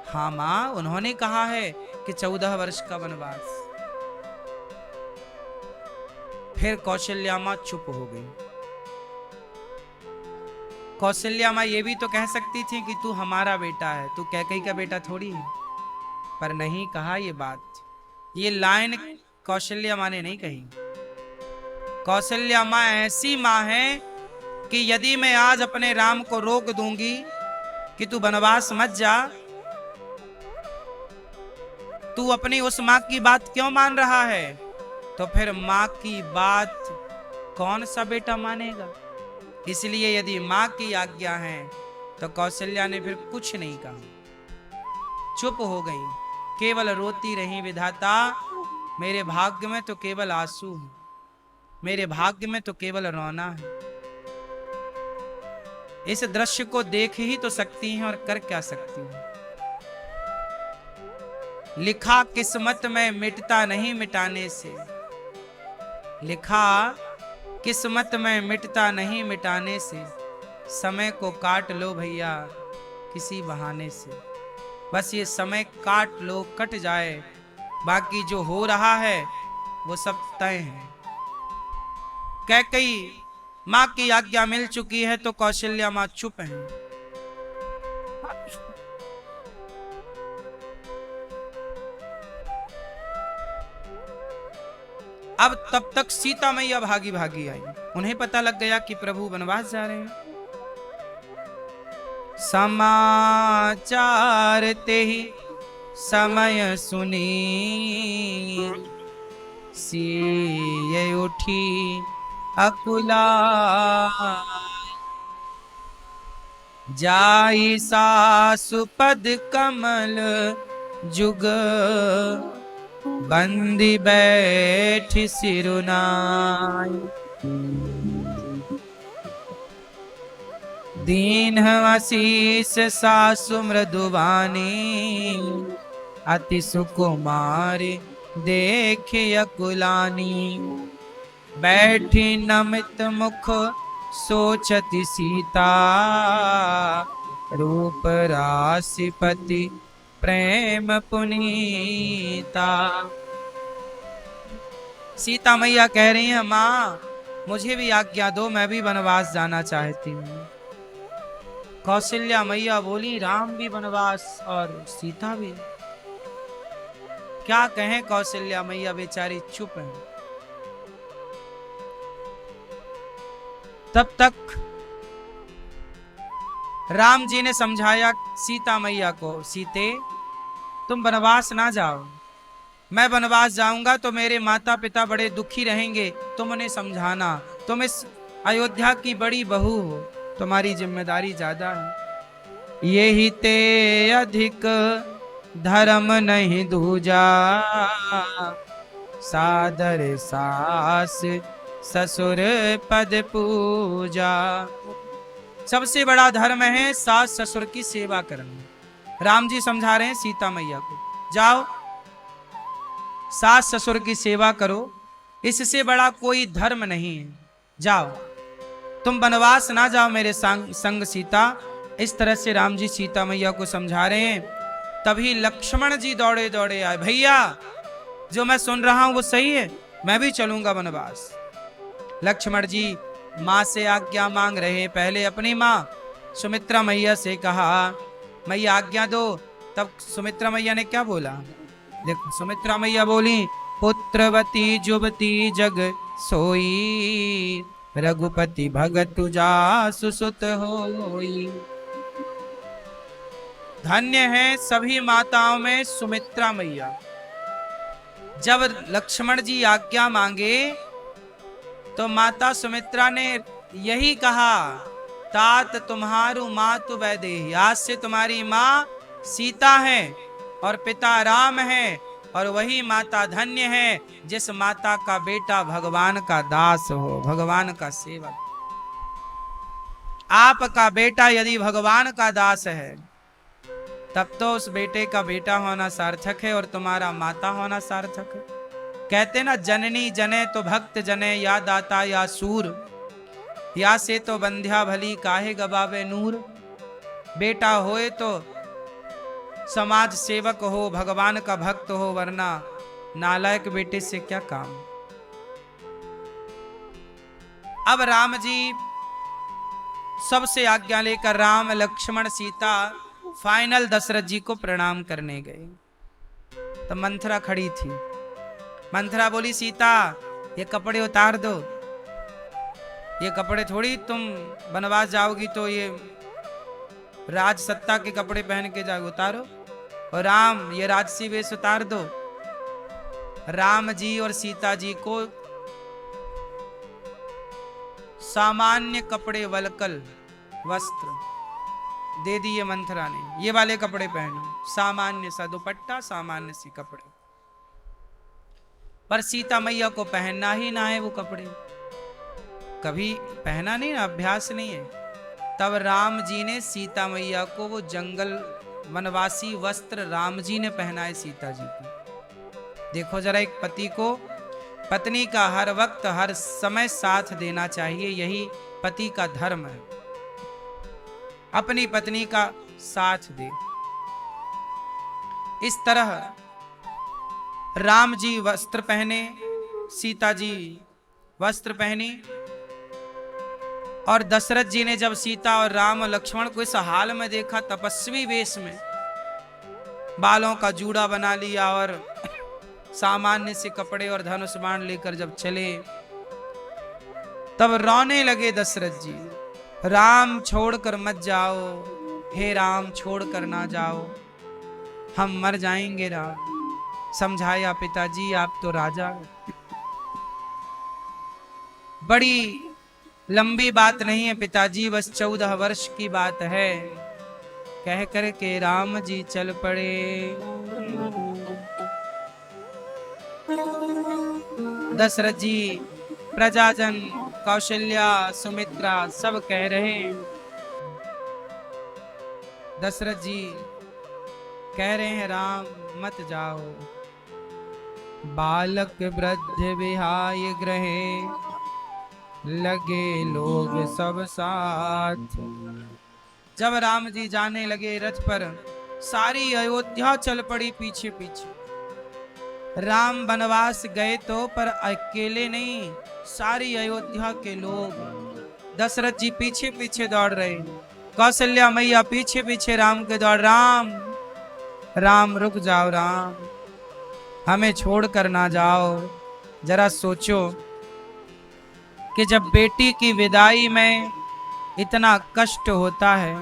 हाँ माँ, उन्होंने कहा है कि 14 वर्ष का वनवास। फिर कौशल्या माँ चुप हो गई। कौशल्या माँ ये भी तो कह सकती थी कि तू हमारा बेटा है, तू कैकेयी का बेटा थोड़ी है, पर नहीं कहा ये बात। ये लाइन कौशल्या माँ ने नहीं कही। कौशल्या माँ ऐसी माँ है कि यदि मैं आज अपने राम को रोक दूंगी कि तू वनवास मत जा, तू अपनी उस माँ की बात क्यों मान रहा है? तो फिर माँ की बात कौन सा बेटा मानेगा? इसलिए यदि माँ की आज्ञा है तो कौशल्या ने फिर कुछ नहीं कहा, चुप हो गई, केवल रोती रही। विधाता मेरे भाग्य में तो केवल आंसू है, मेरे भाग्य में तो केवल रोना है। इस दृश्य को देख ही तो सकती हैं और कर क्या सकती हैं। लिखा किस्मत में मिटता नहीं मिटाने से, लिखा किस्मत में मिटता नहीं मिटाने से, समय को काट लो भैया किसी बहाने से। बस ये समय काट लो, कट जाए, बाकी जो हो रहा है वो सब तय है। कैकेयी माँ की आज्ञा मिल चुकी है तो कौशल्या माँ चुप है। अब तब तक सीता मैया भागी भागी आई, उन्हें पता लग गया कि प्रभु वनवास जा रहे हैं। समाचार ते ही समय सुनी, सिए उठी अकुला, जाई सासु पद कमल जुग, बंदी बैठ सिरुनाई। दीन आशीष सासु मृदुवानी, अति सुकुमारी देख अकुलानी। बैठी नमित मुख सोचती सीता, रूप राशिपति प्रेम पुनीता। सीता मैया कह रही हैं माँ मुझे भी आज्ञा दो, मैं भी वनवास जाना चाहती हूँ। कौशल्या मैया बोली राम भी वनवास और सीता भी। क्या कहें, कौशल्या मैया बेचारी चुप है। तब तक राम जी ने समझाया सीता मैया को, सीते तुम वनवास ना जाओ, मैं वनवास जाऊंगा तो मेरे माता पिता बड़े दुखी रहेंगे, तुम उन्हें समझाना, तुम इस अयोध्या की बड़ी बहू हो, तुम्हारी जिम्मेदारी ज्यादा है। यही ते अधिक धर्म नहीं दूजा, सादर सास ससुर पद पूजा। सबसे बड़ा धर्म है सास ससुर की सेवा करना। राम जी समझा रहे हैं सीता मैया को, जाओ सास ससुर की सेवा करो, इससे बड़ा कोई धर्म नहीं है, जाओ तुम वनवास ना जाओ मेरे संग सीता। इस तरह से राम जी सीता मैया को समझा रहे हैं। तभी लक्ष्मण जी दौड़े दौड़े आए, भैया जो मैं सुन रहा हूं वो सही है, मैं भी चलूंगा वनवास। लक्ष्मण जी माँ से आज्ञा मांग रहे, पहले अपनी माँ सुमित्रा मैया से कहा मैया आज्ञा दो। तब सुमित्रा मैया ने क्या बोला, देखो सुमित्रा मैया बोली पुत्रवती जुबती जग सोई, रघुपति भगत जासु सुत होई। धन्य है सभी माताओं में सुमित्रा मैया। जब लक्ष्मण जी आज्ञा मांगे तो माता सुमित्रा ने यही कहा, तात तुम्हारू मातु वैदेही, आज से तुम्हारी माँ सीता है और पिता राम है, और वही माता धन्य है जिस माता का बेटा भगवान का दास हो, भगवान का सेवक। आपका बेटा यदि भगवान का दास है तब तो उस बेटे का बेटा होना सार्थक है और तुम्हारा माता होना सार्थक है। कहते ना जननी जने तो भक्त जने, या दाता या सूर, या से तो बंध्या भली काहे गवावे नूर। बेटा होए तो समाज सेवक हो, भगवान का भक्त हो, वरना नालायक बेटे से क्या काम। अब राम जी सबसे आज्ञा लेकर राम लक्ष्मण सीता फाइनल दशरथ जी को प्रणाम करने गए। तो मंथरा खड़ी थी। मंथरा बोली सीता ये कपड़े उतार दो, ये कपड़े थोड़ी तुम वनवास जाओगी तो ये राज सत्ता के कपड़े पहन के जाओ, उतारो। और राम ये राजसी वेश उतार दो। राम जी और सीता जी को सामान्य कपड़े वलकल वस्त्र दे दिए मंथरा ने, ये वाले कपड़े पहनो, सामान्य सा दुपट्टा, सामान्य सी कपड़े। पर सीता मैया को पहनना ही ना है वो कपड़े, कभी पहना नहीं ना, अभ्यास नहीं है। तब राम जी ने सीता मैया को वो जंगल वनवासी वस्त्र राम जी ने पहनाए सीता जी को। देखो जरा, एक पति को पत्नी का हर वक्त हर समय साथ देना चाहिए, यही पति का धर्म है, अपनी पत्नी का साथ दे। इस तरह राम जी वस्त्र पहने, सीता जी वस्त्र पहनी, और दशरथ जी ने जब सीता और राम और लक्ष्मण को इस हाल में देखा, तपस्वी वेश में बालों का जूड़ा बना लिया और सामान्य से कपड़े और धनुष बाण लेकर जब चले, तब रोने लगे दशरथ जी, राम छोड़कर मत जाओ, हे राम छोड़कर ना जाओ, हम मर जाएंगे राम। समझाया पिताजी आप तो राजा, बड़ी लंबी बात नहीं है पिताजी, बस 14 वर्ष की बात है। कह कर के राम जी चल पड़े। दशरथ जी, प्रजाजन, कौशल्या, सुमित्रा सब कह रहे हैं, दशरथ जी कह रहे हैं राम मत जाओ, बालक वृद्ध विहाय ग्रहे, लगे लोग सब साथ। जब राम जी जाने लगे रथ पर, सारी अयोध्या चल पड़ी पीछे पीछे। राम वनवास गए तो पर अकेले नहीं, सारी अयोध्या के लोग दशरथ जी पीछे पीछे दौड़ रहे। कौशल्या मैया पीछे पीछे राम के दौड़, राम राम रुक जाओ, राम हमें छोड़ कर ना जाओ। जरा सोचो कि जब बेटी की विदाई में इतना कष्ट होता है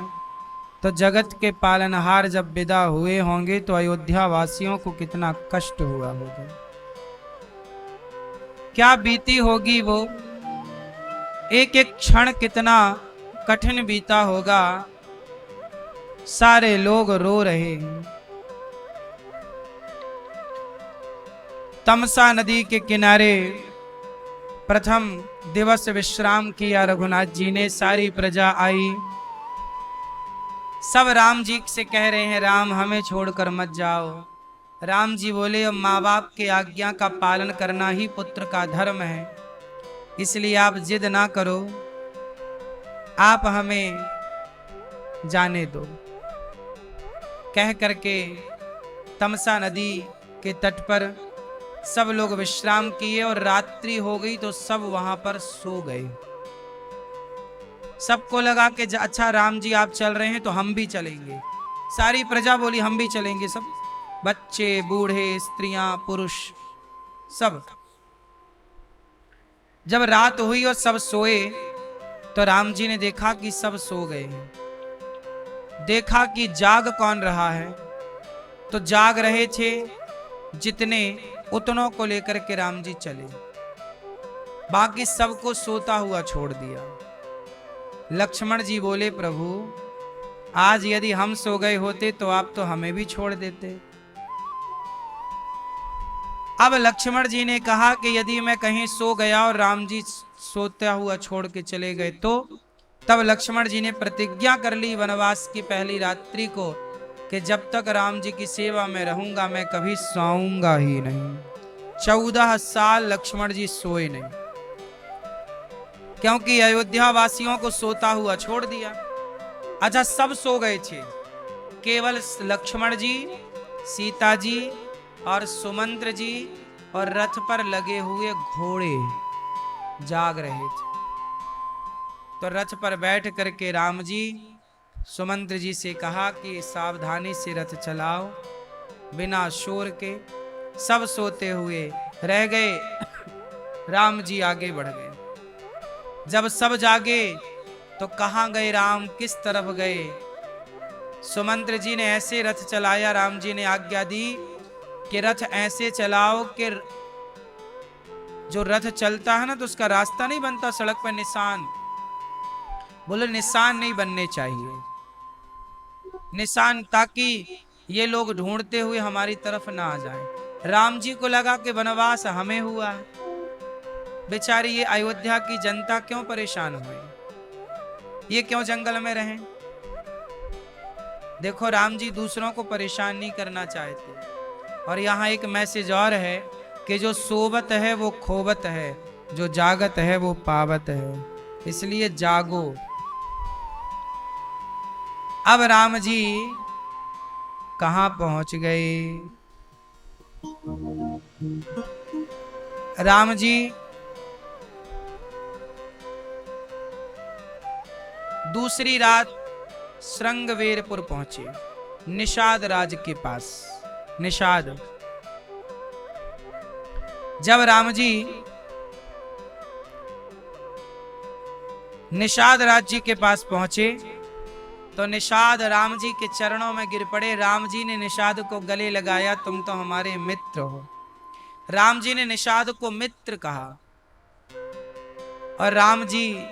तो जगत के पालनहार जब विदा हुए होंगे तो अयोध्या वासियों को कितना कष्ट हुआ होगा, क्या बीती होगी वो, एक एक क्षण कितना कठिन बीता होगा। सारे लोग रो रहे हैं। तमसा नदी के किनारे प्रथम दिवस विश्राम किया रघुनाथ जी ने। सारी प्रजा आई, सब राम जी से कह रहे हैं राम हमें छोड़कर मत जाओ। राम जी बोले अब माँ बाप के आज्ञा का पालन करना ही पुत्र का धर्म है, इसलिए आप जिद ना करो, आप हमें जाने दो। कह करके तमसा नदी के तट पर सब लोग विश्राम किए और रात्रि हो गई तो सब वहां पर सो गए। सबको लगा कि अच्छा राम जी आप चल रहे हैं तो हम भी चलेंगे। सारी प्रजा बोली हम भी चलेंगे, सब बच्चे बूढ़े स्त्रियां पुरुष सब। जब रात हुई और सब सोए तो राम जी ने देखा कि सब सो गए हैं। देखा कि जाग कौन रहा है, तो जाग रहे थे जितने उतनों को लेकर के राम जी चले, बाकी सबको सोता हुआ छोड़ दिया। लक्ष्मण जी बोले प्रभु आज यदि हम सो गए होते तो आप तो हमें भी छोड़ देते। अब लक्ष्मण जी ने कहा कि यदि मैं कहीं सो गया और राम जी सोता हुआ छोड़ के चले गए तो, तब लक्ष्मण जी ने प्रतिज्ञा कर ली वनवास की पहली रात्रि को कि जब तक राम जी की सेवा में रहूंगा मैं कभी सोऊंगा ही नहीं। 14 साल लक्ष्मण जी सोए नहीं, क्योंकि अयोध्या वासियों को सोता हुआ छोड़ दिया। अच्छा सब सो गए थे, केवल लक्ष्मण जी, सीता जी और सुमंत्र जी और रथ पर लगे हुए घोड़े जाग रहे थे। तो रथ पर बैठ करके राम जी सुमंत्र जी से कहा कि सावधानी से रथ चलाओ, बिना शोर के। सब सोते हुए रह गए, राम जी आगे बढ़ गए। जब सब जागे तो कहां गए राम, किस तरफ गए। सुमंत्र जी ने ऐसे रथ चलाया, राम जी ने आज्ञा दी कि रथ ऐसे चलाओ कि जो रथ चलता है ना तो उसका रास्ता नहीं बनता सड़क पर निशान, बोले निशान नहीं बनने चाहिए, निशान, ताकि ये लोग ढूंढते हुए हमारी तरफ ना आ जाएं। राम जी को लगा कि वनवास हमें हुआ है, बेचारी ये अयोध्या की जनता क्यों परेशान हुई, ये क्यों जंगल में रहें। देखो राम जी दूसरों को परेशान नहीं करना चाहते। और यहाँ एक मैसेज और है कि जो सोवत है वो खोवत है, जो जागत है वो पावत है, इसलिए जागो। अब राम जी कहां पहुंच गए। राम जी दूसरी रात श्रृंगवेरपुर पहुंचे, निषाद राज के पास। निषाद, जब राम जी निषाद राज जी के पास पहुंचे तो निषाद राम जी के चरणों में गिर पड़े। राम जी ने निषाद को गले लगाया, तुम तो हमारे मित्र हो। राम जी ने निषाद को मित्र कहा और राम जी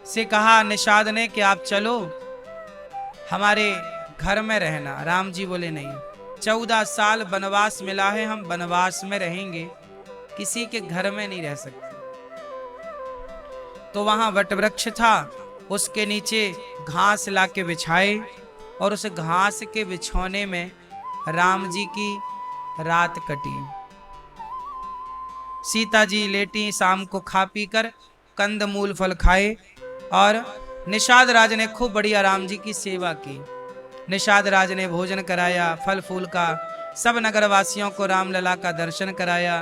से कहा निषाद ने कि आप चलो हमारे घर में रहना। राम जी बोले नहीं, 14 साल वनवास मिला है, हम वनवास में रहेंगे, किसी के घर में नहीं रह सकते। तो वहां वटवृक्ष था, उसके नीचे घास लाके बिछाए और उस घास के बिछौने में राम जी की रात कटी। सीता जी लेटी, शाम को खा पी कर कंद मूल फल खाए और निषाद राज ने खूब बढ़िया राम जी की सेवा की। निषाद राज ने भोजन कराया, फल फूल का, सब नगरवासियों को रामलला का दर्शन कराया।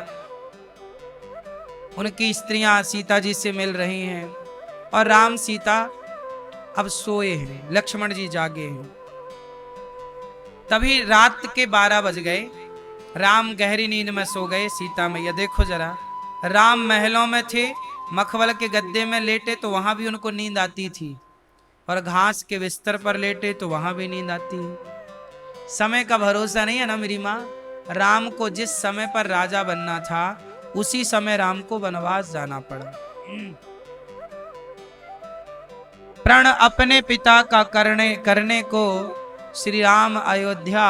उनकी स्त्रियां सीता जी से मिल रही हैं और राम सीता अब सोए हैं, लक्ष्मण जी जागे हैं। तभी रात के 12 बज गए, राम गहरी नींद में सो गए। सीता मैया देखो जरा, राम महलों में थे, मखमल के गद्दे में लेटे तो वहां भी उनको नींद आती थी, और घास के बिस्तर पर लेटे तो वहां भी नींद आती है। समय का भरोसा नहीं है ना मेरी माँ। राम को जिस समय पर राजा बनना था, उसी समय राम को वनवास जाना पड़ा। प्रण अपने पिता का करने करने को श्री राम अयोध्या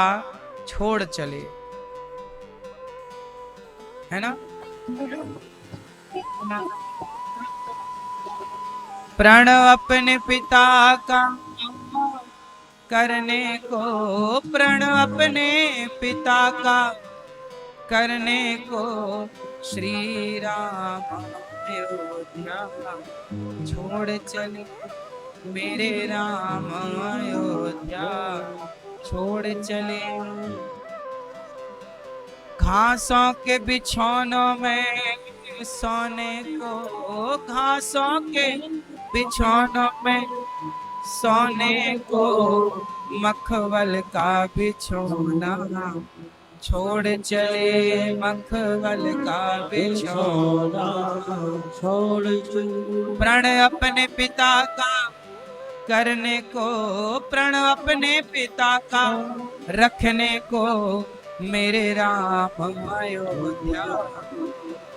छोड़ चले, है ना। प्रण अपने पिता का करने को, प्रण अपने पिता का करने को श्री राम अयोध्या छोड़ चले, मेरे राम अयोध्या छोड़ चले। घासों के बिछौनों में सोने को, घासों के बिछौनों में सोने को, मखमल का बिछौना छोड़ चले, मखमल का बिछौना छोड़ चले। प्रण अपने पिता का करने को, प्रण अपने पिता का रखने को, मेरे राम अयोध्या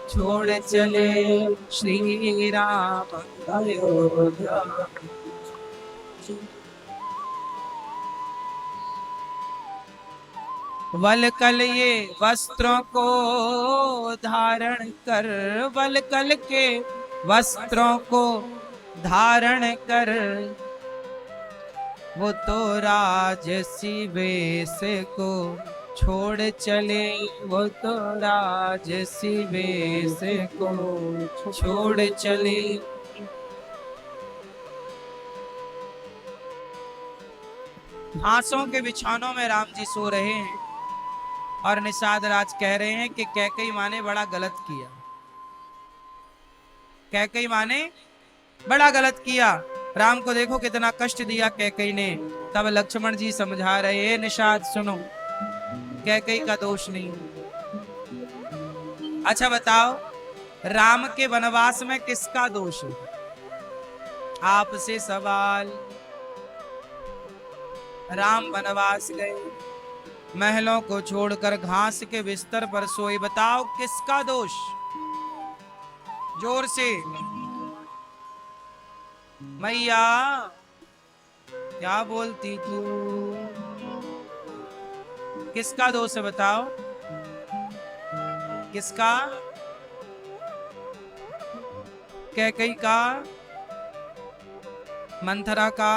छोड़ चले, श्री राम अयोध्या। वलकल ये वस्त्रों को धारण कर, वलकल के वस्त्रों को धारण कर, वो तो राजसी वेश को छोड़ चले, वो तो राजसी वेश को छोड़ चले। घासों के बिछौनों में राम जी सो रहे हैं, और निषाद राज कह रहे हैं कि कैकेयी माँ ने बड़ा गलत किया, कैकेयी माँ ने बड़ा गलत किया। राम को देखो कितना कष्ट दिया कैकेयी ने। तब लक्ष्मण जी समझा रहे हैं, निषाद सुनो, कैकेयी का दोष नहीं। अच्छा बताओ, राम के वनवास में किसका दोष है? आपसे सवाल। राम वनवास गए, महलों को छोड़कर घास के बिस्तर पर सोए, बताओ किसका दोष? जोर से। मैया क्या बोलती तू? किसका दोष है बताओ? किसका? कैकेयी का, मंथरा का,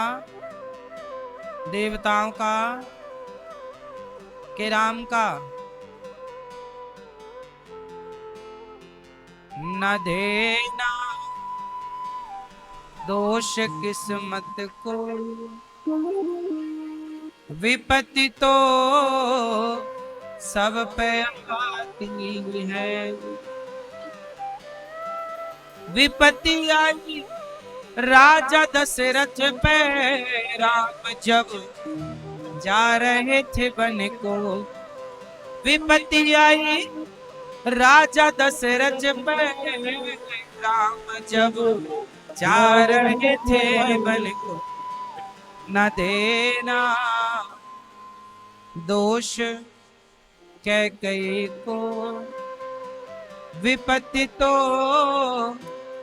देवताओं का, के राम का? न देना दोष किस्मत को, विपत्ति तो सब पे आती है। विपत्ति आई राजा दशरथ पे, राम जब जा रहे थे वन को। विपत्ति आई राजा दशरथ पे, राम जब जा रहे थे वन को। न देना दोष कैकेयी को, विपत्ति तो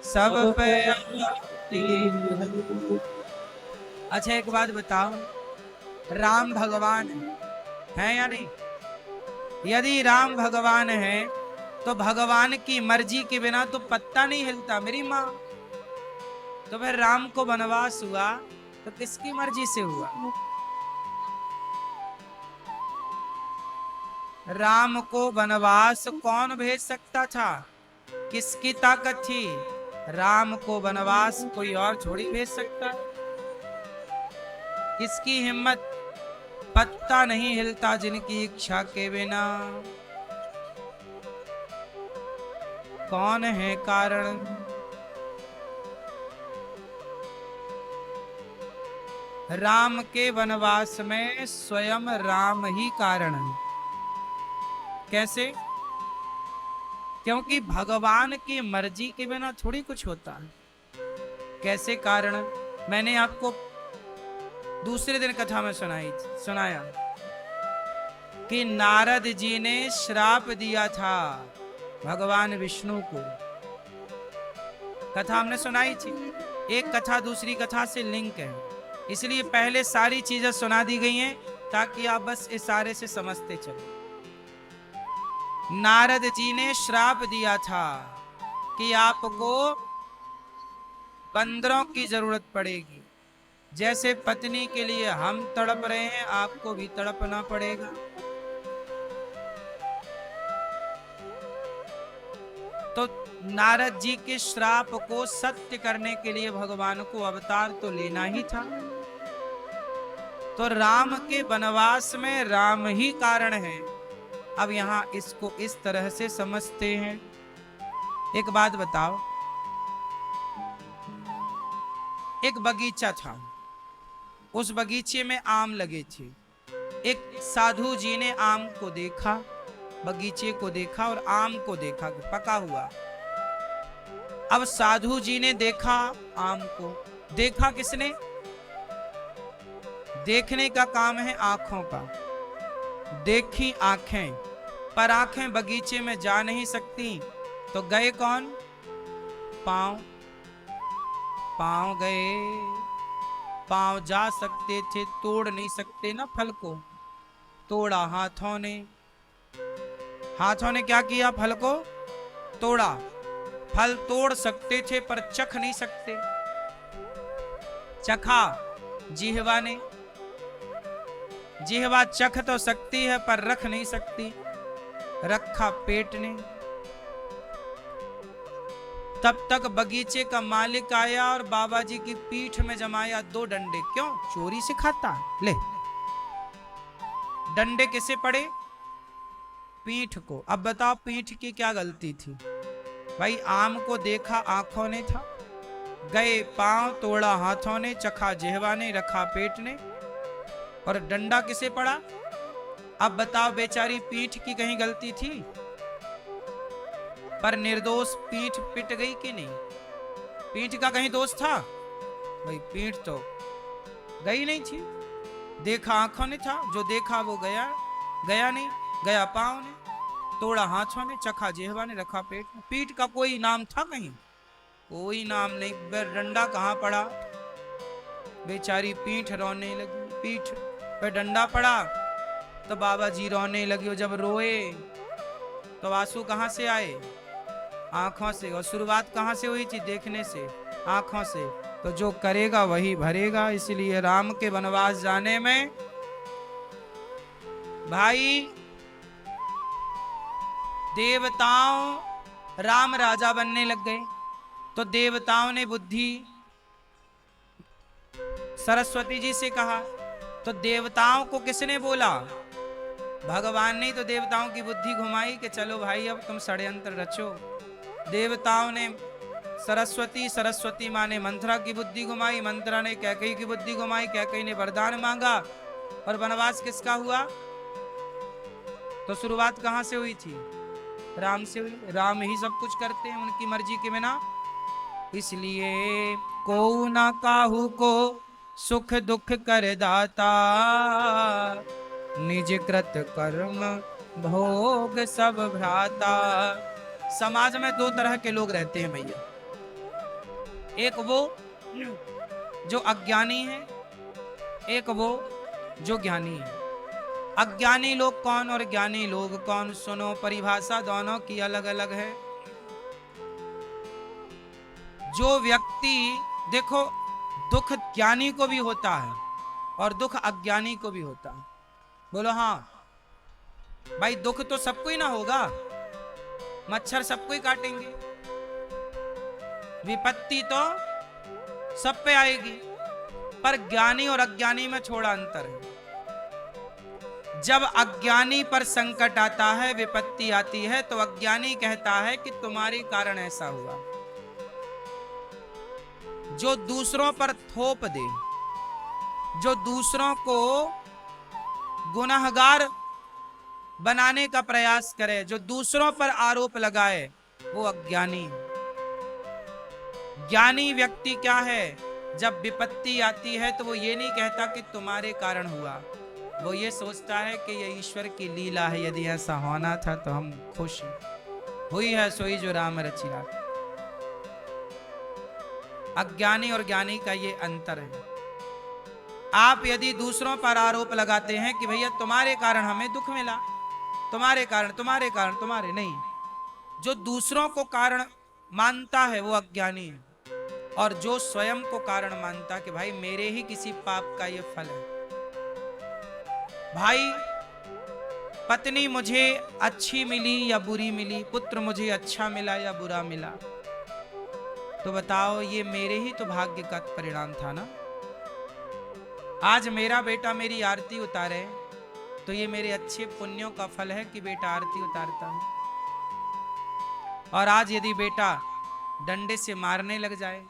सब पे आती है। अच्छा एक बात बताओ, राम भगवान है या नहीं? यदि राम भगवान है तो भगवान की मर्जी के बिना तो पत्ता नहीं हिलता मेरी माँ। तो फिर राम को वनवास हुआ तो किसकी मर्जी से हुआ? राम को वनवास कौन भेज सकता था? किसकी ताकत थी? राम को वनवास कोई और थोड़ी भेज सकता है। किसकी हिम्मत? पत्ता नहीं हिलता जिनकी इच्छा के बिना। कौन है कारण? राम के वनवास में स्वयं राम ही कारण है। कैसे? क्योंकि भगवान की मर्जी के बिना थोड़ी कुछ होता है। कैसे कारण? मैंने आपको दूसरे दिन कथा में सुनाया कि नारद जी ने श्राप दिया था भगवान विष्णु को। कथा हमने सुनाई थी। एक कथा दूसरी कथा से लिंक है, इसलिए पहले सारी चीजें सुना दी गई हैं ताकि आप बस इशारे से समझते चलो। नारद जी ने श्राप दिया था कि आपको बंदरों की जरूरत पड़ेगी। जैसे पत्नी के लिए हम तड़प रहे हैं, आपको भी तड़पना पड़ेगा। तो नारद जी के श्राप को सत्य करने के लिए भगवान को अवतार तो लेना ही था। तो राम के वनवास में राम ही कारण है। अब यहां इसको इस तरह से समझते हैं। एक बात बताओ, एक बगीचा था, उस बगीचे में आम लगे थे। एक साधु जी ने आम को देखा, बगीचे को देखा और आम को देखा पका हुआ। अब साधु जी ने देखा आम को। देखा किसने? देखने का काम है आंखों का। देखी आंखें, पर आंखें बगीचे में जा नहीं सकती, तो गए कौन? पांव। पांव गए। पांव जा सकते थे, तोड़ नहीं सकते ना फल को। तोड़ा हाथों ने। हाथों ने क्या किया? फल को तोड़ा। फल तोड़ सकते थे पर चख नहीं सकते। चखा जिह्वा ने। जिह्वा चख तो सकती है पर रख नहीं सकती। रखा पेट ने। तब तक बगीचे का मालिक आया और बाबा जी की पीठ में जमाया 2 डंडे। क्यों? चोरी से खाता है। ले, डंडे किसे पड़े? पीठ को। अब बताओ पीठ की क्या गलती थी? भाई आम को देखा आंखों ने था, गए पांव, तोड़ा हाथों ने, चखा जिह्वा ने, रखा पेट ने, और डंडा किसे पड़ा? अब बताओ बेचारी पीठ की कहीं गलती थी? पर निर्दोष पीठ पिट गई कि नहीं? पीठ का कहीं दोष था? भाई पीठ तो गई नहीं थी। देखा आंखों ने था, जो देखा वो गया। गया नहीं, गया पांव ने, तोड़ा हाथों ने, चखा जिह्वा ने, रखा पेट में। पीठ का कोई नाम था कहीं? कोई नाम नहीं। डंडा कहां पड़ा? बेचारी पीठ रोने लगी। पीठ पे डंडा पड़ा तो बाबा जी रोने लगे। और जब रोए तो आंसू कहां से आए? आंखों से। और शुरुआत कहां से हुई थी? देखने से, आंखों से। तो जो करेगा वही भरेगा। इसलिए राम के वनवास जाने में भाई देवताओं, राम राजा बनने लग गए तो देवताओं ने बुद्धि सरस्वती जी से कहा। तो देवताओं को किसने बोला? भगवान ने तो देवताओं की बुद्धि घुमाई कि चलो भाई अब तुम षड्यंत्र रचो। देवताओं ने सरस्वती माँ ने मंथरा की बुद्धि घुमाई, मंथरा ने कैकेयी की बुद्धि घुमाई, कैकेयी ने वरदान मांगा, और वनवास किसका हुआ? तो शुरुआत कहां से हुई थी? राम से हुई। राम ही सब कुछ करते हैं उनकी मर्जी के बिना। इसलिए को ना काहू को सुख दुख कर दाता, निज कृत कर्म भोग सब भ्राता। समाज में 2 तरह के लोग रहते हैं भैया। एक वो जो अज्ञानी है, एक वो जो ज्ञानी है। अज्ञानी लोग कौन और ज्ञानी लोग कौन? सुनो, परिभाषा दोनों की अलग अलग है। जो व्यक्ति, देखो, दुख ज्ञानी को भी होता है और दुख अज्ञानी को भी होता है। बोलो हाँ भाई, दुख तो सबको ही ना होगा। मच्छर सबको ही काटेंगे, विपत्ति तो सब पे आएगी, पर ज्ञानी और अज्ञानी में थोड़ा अंतर है। जब अज्ञानी पर संकट आता है, विपत्ति आती है, तो अज्ञानी कहता है कि तुम्हारे कारण ऐसा हुआ। जो दूसरों पर थोप दे, जो दूसरों को गुनहगार बनाने का प्रयास करे, जो दूसरों पर आरोप लगाए, वो अज्ञानी है। ज्ञानी व्यक्ति क्या है? जब विपत्ति आती है तो वो ये नहीं कहता कि तुम्हारे कारण हुआ, वो ये सोचता है कि ये ईश्वर की लीला है, यदि ऐसा होना था तो हम खुश हैं, हुई है सोई जो राम रचिला। अज्ञानी और ज्ञानी का ये अंतर है। आप यदि दूसरों पर आरोप लगाते हैं कि भैया तुम्हारे कारण हमें दुख मिला, तुम्हारे कारण, तुम्हारे कारण, तुम्हारे नहीं, जो दूसरों को कारण मानता है वो अज्ञानी है, और जो स्वयं को कारण मानता कि भाई मेरे ही किसी पाप का ये फल है। भाई पत्नी मुझे अच्छी मिली या बुरी मिली, पुत्र मुझे अच्छा मिला या बुरा मिला, तो बताओ ये मेरे ही तो भाग्य का परिणाम था ना। आज मेरा बेटा मेरी आरती उतारे तो ये मेरे अच्छे पुण्यों का फल है कि बेटा आरती उतारता है। और आज यदि बेटा डंडे से मारने लग जाए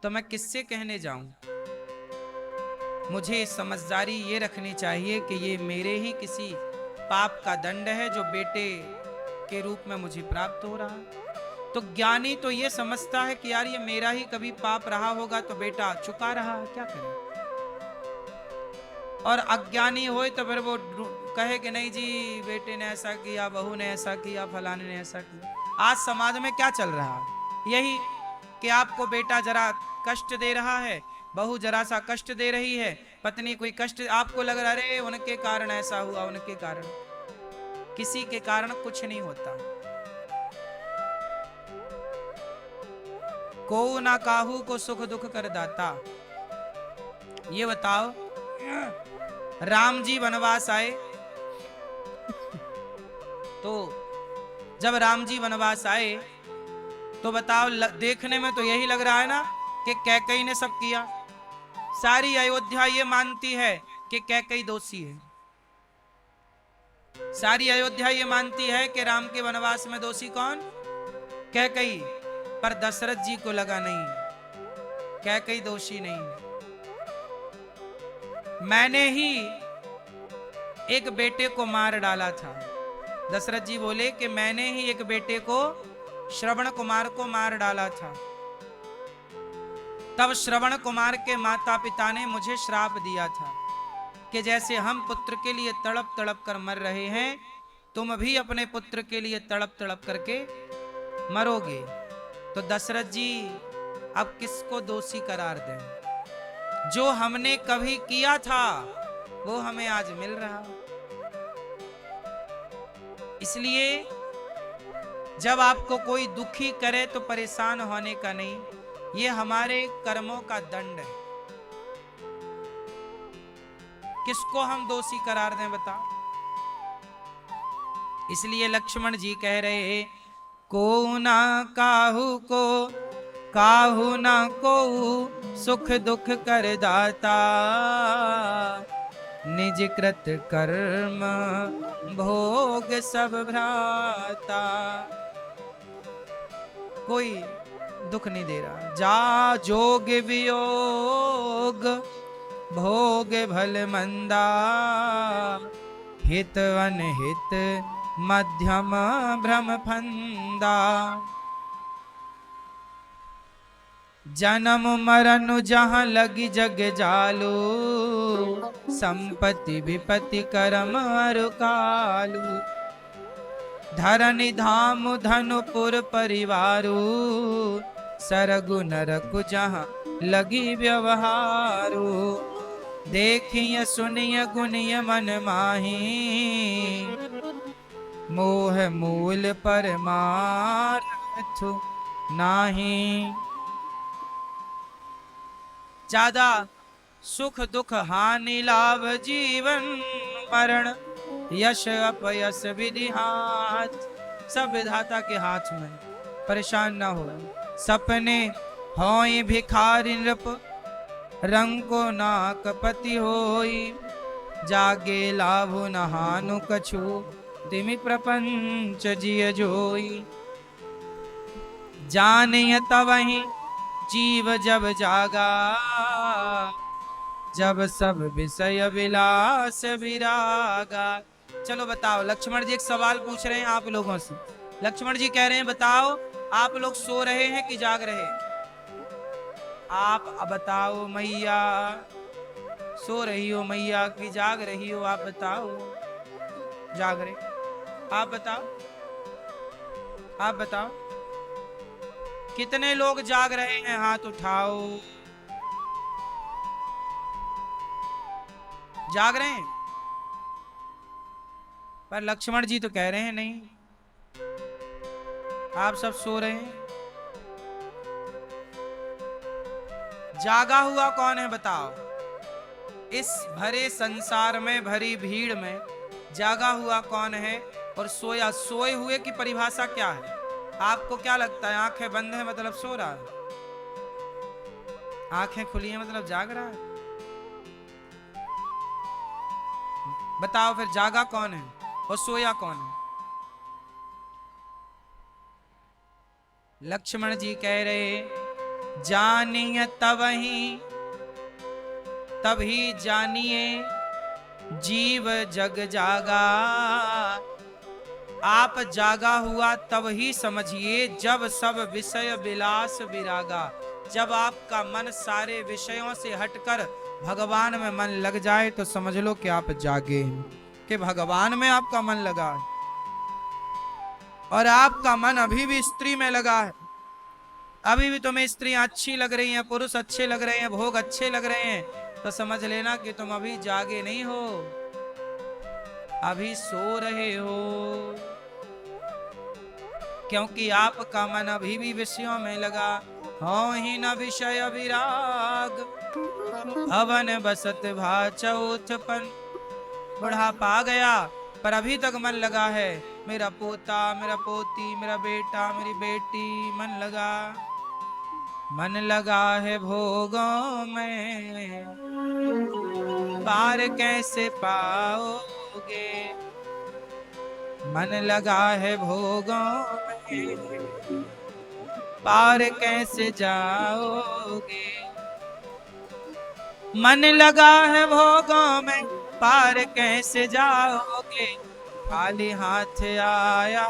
तो मैं किससे कहने जाऊं? मुझे समझदारी ये रखनी चाहिए कि ये मेरे ही किसी पाप का दंड है जो बेटे के रूप में मुझे प्राप्त हो रहा है। तो ज्ञानी तो ये समझता है कि यार ये मेरा ही कभी पाप रहा होगा तो बेटा चुका रहा है, क्या करें। और अज्ञानी होए तो फिर वो कहे कि नहीं जी बेटे ने ऐसा किया, बहू ने ऐसा किया, फलाने ने ऐसा किया। आज समाज में क्या चल रहा है? यही कि आपको बेटा जरा कष्ट दे रहा है, बहू जरा सा कष्ट दे रही है, पत्नी कोई कष्ट, आपको लग रहा है उनके कारण ऐसा हुआ, उनके कारण। किसी के कारण कुछ नहीं होता। को ना काहू को सुख दुख कर दाता। ये बताओ, राम जी वनवास आए तो जब राम जी वनवास आए तो बताओ, देखने में तो यही लग रहा है ना कि कैकेयी ने सब किया। सारी अयोध्या ये मानती है कि कैकेयी दोषी है। सारी अयोध्या ये मानती है कि राम के वनवास में दोषी कौन? कैकेयी। पर दशरथ जी को लगा नहीं, कैकेयी दोषी नहीं, मैंने ही एक बेटे को मार डाला था। दशरथ जी बोले कि मैंने ही एक बेटे को, श्रवण कुमार को मार डाला था। तब श्रवण कुमार के माता पिता ने मुझे श्राप दिया था कि जैसे हम पुत्र के लिए तड़प तड़प कर मर रहे हैं, तुम भी अपने पुत्र के लिए तड़प तड़प करके मरोगे। तो दशरथ जी अब किसको दोषी करार दें? जो हमने कभी किया था वो हमें आज मिल रहा। इसलिए जब आपको कोई दुखी करे तो परेशान होने का नहीं, ये हमारे कर्मों का दंड है। किसको हम दोषी करार दें बता? इसलिए लक्ष्मण जी कह रहे, को ना काहू को, काहू ना को सुख दुख कर दाता, निज कृत कर्म भोग सब भ्राता। कोई दुख नहीं दे रहा। जा जोग वियोग भोग भल मंदा, हित अनहित मध्यम भ्रम फंदा। जन्म मरण जहाँ लगी जग जालू, संपत्ति विपत्ति करम अरु कालू। धरनि धाम धनुपुर परिवारू, सरगु नरकु जहाँ लगी व्यवहारू। देखिए सुनिय गुनिय मन माही, मोह मूल परमार्थ नाही। ज्यादा सुख दुख हानि लाभ जीवन मरण, यश अपयश विधि हाथ, सब विधाता के हाथ में। परेशान ना हो। सपने होई भिखारी नृप, रंग को नाक पति होई। जागे लाभु नहानु कछु, तिमि प्रपंच जिय जोई। जानिय तवहि जीव जब जागा, जब सब विषय विलास विरागा। चलो बताओ, लक्ष्मण जी एक सवाल पूछ रहे हैं आप लोगों से। लक्ष्मण जी कह रहे हैं बताओ, आप लोग सो रहे हैं कि जाग रहे हैं? आप बताओ मैया, सो रही हो मैया कि जाग रही हो? आप बताओ। जाग रहे। आप बताओ, आप बताओ कितने लोग जाग रहे हैं? हाथ उठाओ। जाग रहे हैं, पर लक्ष्मण जी तो कह रहे हैं नहीं, आप सब सो रहे हैं। जागा हुआ कौन है बताओ? इस भरे संसार में, भरी भीड़ में जागा हुआ कौन है? और सोया, सोए हुए की परिभाषा क्या है? आपको क्या लगता है? आंखें बंद है मतलब सो रहा है? आंखें खुली है मतलब जाग रहा है? बताओ फिर, जागा कौन है और सोया कौन है? लक्ष्मण जी कह रहे जानिए तबही, तभी जानिए जीव जग जागा। आप जागा हुआ तब ही समझिए जब सब विषय विलास विरागा। जब आपका मन सारे विषयों से हटकर भगवान में मन लग जाए तो समझ लो कि आप जागे हैं, कि भगवान में आपका मन लगा है। और आपका मन अभी भी स्त्री में लगा है, अभी भी तुम्हें स्त्रियां अच्छी लग रही हैं, पुरुष अच्छे लग रहे हैं, भोग अच्छे लग रहे हैं, तो समझ लेना कि तुम अभी जागे नहीं हो, अभी सो रहे हो। क्योंकि आपका मन अभी भी विषयों में लगा। हो ही न विषय विराग, भवन बसत भा चौथपन। बुढ़ापा आ गया पर अभी तक मन लगा है, मेरा पोता, मेरा पोती, मेरा बेटा, मेरी बेटी, मन लगा। मन लगा है भोगों में, पार कैसे पाओगे? मन लगा है भोगों में, पार कैसे जाओगे? मन लगा है भोगों में, पार कैसे जाओगे? खाली हाथ आया,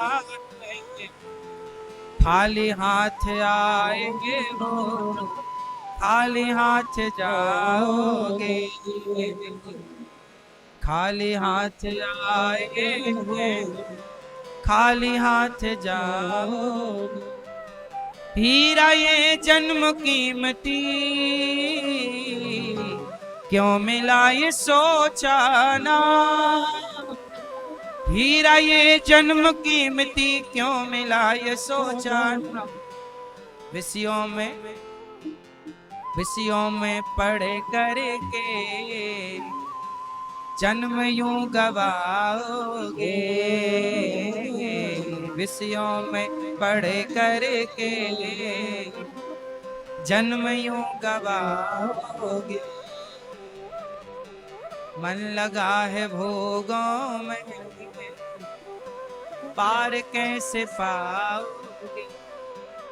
खाली हाथ आएंगे हो, खाली हाथ जाओगे। खाली हाथ आएंगे, खाली हाथ जाओगे। हीरा ये जन्म कीमती, क्यों मिला ये सोचा ना? हीरा ये जन्म कीमती, क्यों मिला ये सोचा ना? विषयों में पढ़े करके जन्म यूं गवाओगे। विषयों में पढ़े करके जन्म यूं गवाओगे। मन लगा है भोगों में, पार कैसे पाओगे?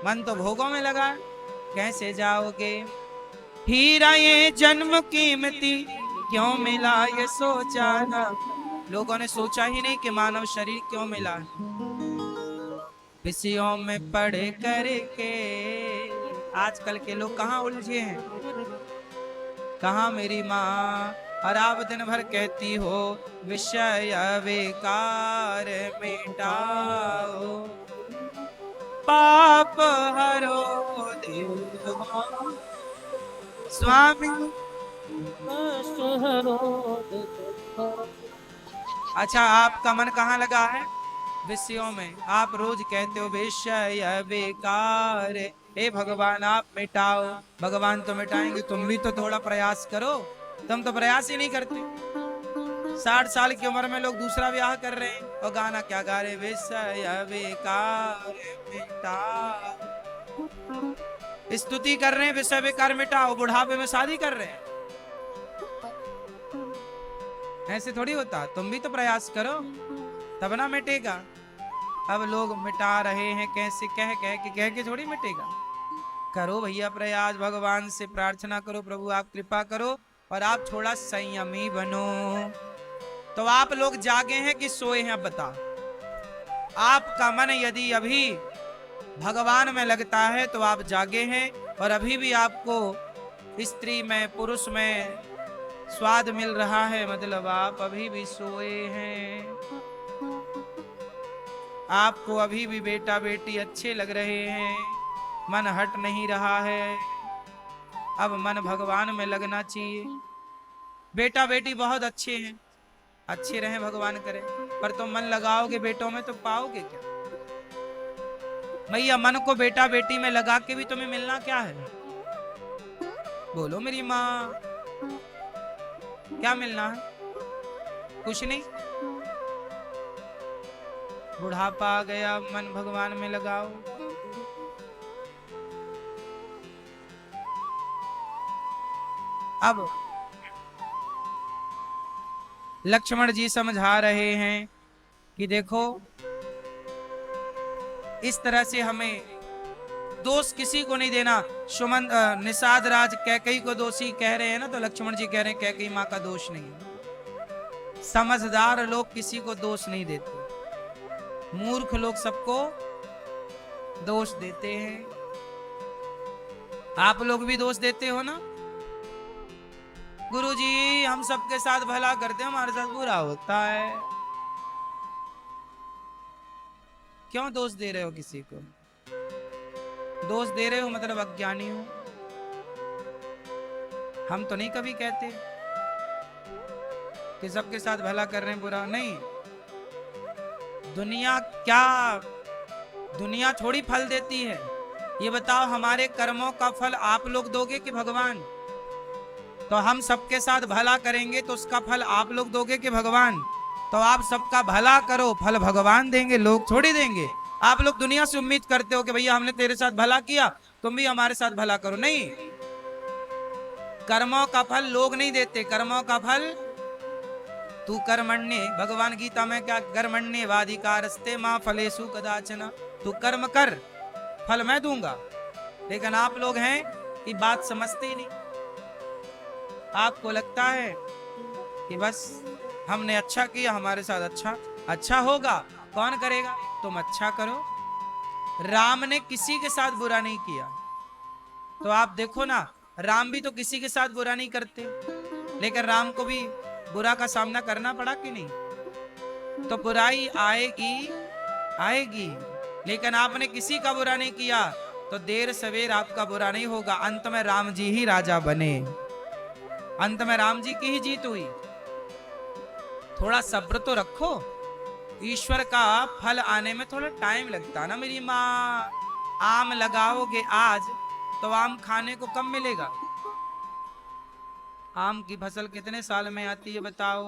मन तो भोगों में लगा, कैसे जाओगे? हीरा ये जन्म कीमती, क्यों मिला ये सोचा ना? लोगों ने सोचा ही नहीं कि मानव शरीर क्यों मिला। विषयों में पढ़े करके आजकल के लोग कहाँ उलझे हैं, कहाँ मेरी माँ? और आप दिन भर कहती हो विषय विकार मिटाओ, पाप हरो देव स्वामी। अच्छा, आपका मन कहाँ लगा है? विषयों में। आप रोज कहते हो विषय बेकार, हे भगवान आप मिटाओ। भगवान तो मिटाएंगे, तुम भी तो थोड़ा प्रयास करो। तुम तो प्रयास ही नहीं करते। 60 साल की उम्र में लोग दूसरा ब्याह कर रहे हैं और गाना क्या गा रहे? विषय बेकार मिटाओ। स्तुति कर रहे हैं विषय बेकार मिटाओ, बुढ़ापे में शादी कर रहे हैं। ऐसे थोड़ी होता। तुम भी तो प्रयास करो तब ना मिटेगा। अब लोग मिटा रहे हैं कैसे? कह के थोड़ी मिटेगा। करो भैया प्रयास, भगवान से प्रार्थना करो, प्रभु आप कृपा करो और आप थोड़ा संयमी बनो। तो आप लोग जागे हैं कि सोए हैं, अब बताओ। आपका मन यदि अभी भगवान में लगता है तो आप जागे हैं, और अभी भी आपको स्त्री में पुरुष में स्वाद मिल रहा है, मतलब आप अभी भी सोए हैं। आपको अभी भी बेटा बेटी अच्छे लग रहे हैं, मन हट नहीं रहा है। अब मन भगवान में लगना चाहिए। बेटा बेटी बहुत अच्छे हैं, अच्छे रहे भगवान करे, पर तुम मन लगाओगे बेटों में तो पाओगे क्या? भैया मन को बेटा बेटी में लगा के भी तुम्हें मिलना क्या है? बोलो मेरी माँ, क्या मिलना है? कुछ नहीं। बुढ़ापा आ गया, मन भगवान में लगाओ। अब लक्ष्मण जी समझा रहे हैं कि देखो, इस तरह से हमें दोष किसी को नहीं देना। सुमन निषाद राज कैकई को दोषी कह रहे हैं ना, तो लक्ष्मण जी कह रहे हैं कैकई माँ का दोष नहीं है। समझदार लोग किसी को दोष नहीं देते, मूर्ख लोग सबको दोष देते हैं। आप लोग भी दोष देते हो ना? गुरुजी हम सबके साथ भला करते हैं, हमारे साथ बुरा होता है। क्यों दोष दे रहे हो किसी को? दोष दे रहे हो मतलब अज्ञानी हो। हम तो नहीं कभी कहते कि सबके साथ भला कर रहे हैं, बुरा नहीं। दुनिया थोड़ी फल देती है। ये बताओ, हमारे कर्मों का फल आप लोग दोगे कि भगवान? तो हम सबके साथ भला करेंगे तो उसका फल आप लोग दोगे कि भगवान? तो आप सबका भला करो, फल भगवान देंगे, लोग थोड़ी देंगे। आप लोग दुनिया से उम्मीद करते हो कि भैया हमने तेरे साथ भला किया, तुम भी हमारे साथ भला करो। नहीं, कर्मों का फल लोग नहीं देते, कर्मों का फल तू कर्मण्ये, भगवान गीता में क्या, कर्मण्ये वाधिकारस्ते मां फलेषु कदाचन। तू कर्म कर, फल मैं दूंगा। लेकिन आप लोग हैं कि बात समझते ही नहीं। आपको लगता है कि बस हमने अच्छा किया, हमारे साथ अच्छा होगा। कौन करेगा? तुम अच्छा करो। राम ने किसी के साथ बुरा नहीं किया, तो आप देखो ना, राम भी तो किसी के साथ बुरा नहीं करते, लेकिन राम को भी बुरा का सामना करना पड़ा कि नहीं? तो बुराई आएगी, लेकिन आपने किसी का बुरा नहीं किया, तो देर सवेर आपका बुरा नहीं होगा। अंत में राम जी ही राजा बने, अंत में राम जी की ही जीत हुई। थोड़ा सब्र तो रखो, ईश्वर का फल आने में थोड़ा टाइम लगता ना मेरी माँ। आम लगाओगे आज तो आम खाने को कब मिलेगा? आम की फसल कितने साल में आती है बताओ?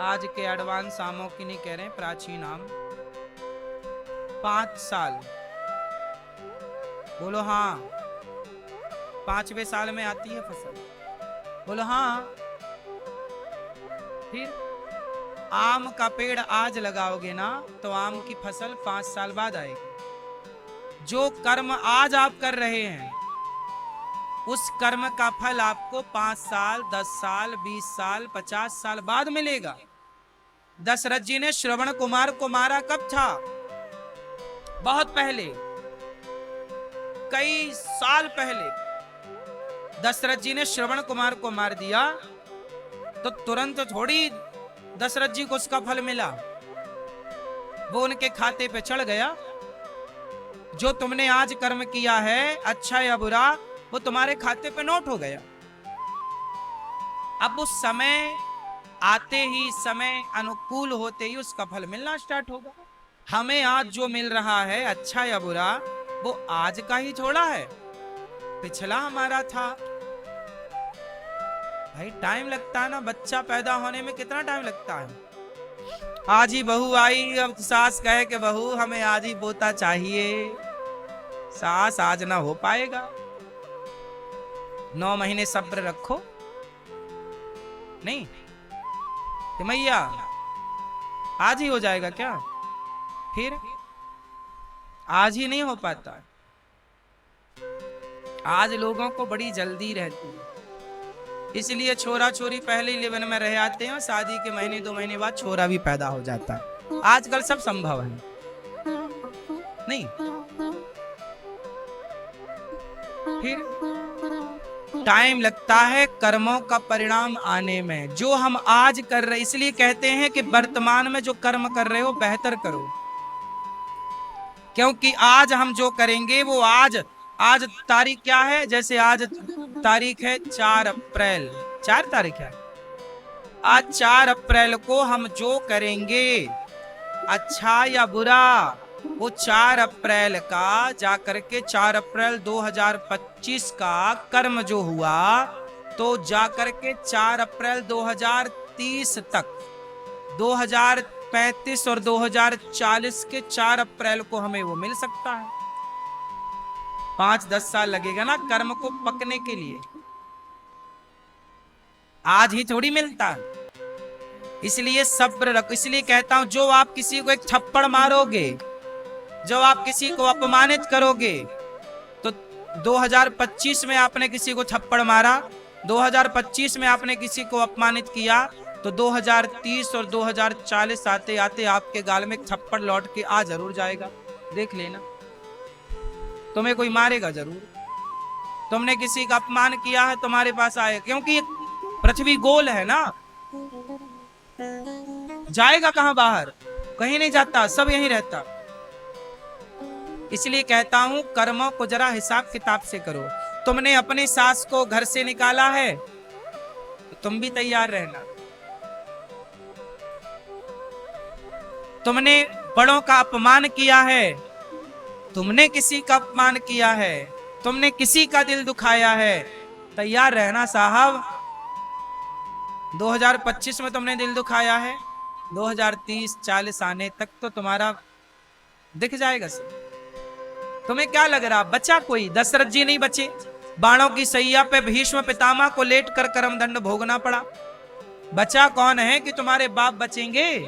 आज के एडवांस आमों की नहीं कह रहे, प्राचीन आम 5 साल। बोलो हाँ, 5वें साल में आती है फसल। बोलो हाँ। फिर आम का पेड़ आज लगाओगे ना तो आम की फसल 5 साल बाद आएगी। जो कर्म आज आप कर रहे हैं उस कर्म का फल आपको 5 साल, 10 साल, 20 साल, 50 साल बाद मिलेगा। दशरथ जी ने श्रवण कुमार को मारा कब था? बहुत पहले, कई साल पहले दशरथ जी ने श्रवण कुमार को मार दिया, तो तुरंत थोड़ी दशरथ जी को उसका फल मिला, वो उनके खाते पे चढ़ गया। जो तुमने आज कर्म किया है, अच्छा या बुरा, वो तुम्हारे खाते पे नोट हो गया। अब उस समय आते ही, समय अनुकूल होते ही उसका फल मिलना स्टार्ट होगा। हमें आज जो मिल रहा है, अच्छा या बुरा, वो आज का ही थोड़ा है, पिछला हमारा था। भाई टाइम लगता है ना, बच्चा पैदा होने में कितना टाइम लगता है। आज ही बहू आई, अब सास कहे कि बहू हमें आज ही पोता चाहिए, सास आज ना हो पाएगा। 9 महीने सब्र रखो। नहीं कि मैया आज ही हो जाएगा क्या? फिर आज ही नहीं हो पाता। आज लोगों को बड़ी जल्दी रहती है। इसलिए छोरा छोरी पहले ही लिवन में रह आते हैं और शादी के महीने 2 महीने बाद छोरा भी पैदा हो जाता है। आजकल सब संभव है नहीं। फिर टाइम लगता है कर्मों का परिणाम आने में। जो हम आज कर रहे, इसलिए कहते हैं कि वर्तमान में जो कर्म कर रहे हो बेहतर करो, क्योंकि आज हम जो करेंगे वो आज तारीख क्या है? जैसे आज तारीख है 4 अप्रैल, 4 तारीख है आज। 4 अप्रैल को हम जो करेंगे अच्छा या बुरा, वो 4 अप्रैल का जाकर के 4 अप्रैल 2025 का कर्म जो हुआ, तो जाकर के 4 अप्रैल 2030 तक, 2035 और 2040 के 4 अप्रैल को हमें वो मिल सकता है। 5-10 साल लगेगा ना कर्म को पकने के लिए, आज ही थोड़ी मिलता है। इसलिए सब्र रखो। इसलिए कहता हूं, जो आप किसी को एक थप्पड़ मारोगे, जो आप किसी को अपमानित करोगे, तो 2025 में आपने किसी को थप्पड़ मारा, 2025 में आपने किसी को अपमानित किया, तो 2030 और 2040 आते आते आपके गाल में एक थप्पड़ लौट के आ जरूर जाएगा। देख लेना, तुम्हें कोई मारेगा जरूर। तुमने किसी का अपमान किया है, तुम्हारे पास आएगा, क्योंकि पृथ्वी गोल है ना। जाएगा कहां बाहर? कहीं नहीं जाता, सब यहीं रहता। इसलिए कहता हूं, कर्मों को जरा हिसाब किताब से करो। तुमने अपनी सास को घर से निकाला है तो तुम भी तैयार रहना। तुमने बड़ों का अपमान किया है, तुमने किसी का अपमान किया है, तुमने किसी का दिल दुखाया है, तैयार रहना साहब। 2025 में तुमने दिल दुखाया है, 2030-40 आने तक तो तुम्हारा दिख जाएगा सब। तुम्हें क्या लग रहा बचा कोई? दशरथ जी नहीं बचे, बाणों की सैया पे भीष्म पितामह को लेट कर कर्म दंड भोगना पड़ा। बचा कौन है कि तुम्हारे बाप बचेंगे?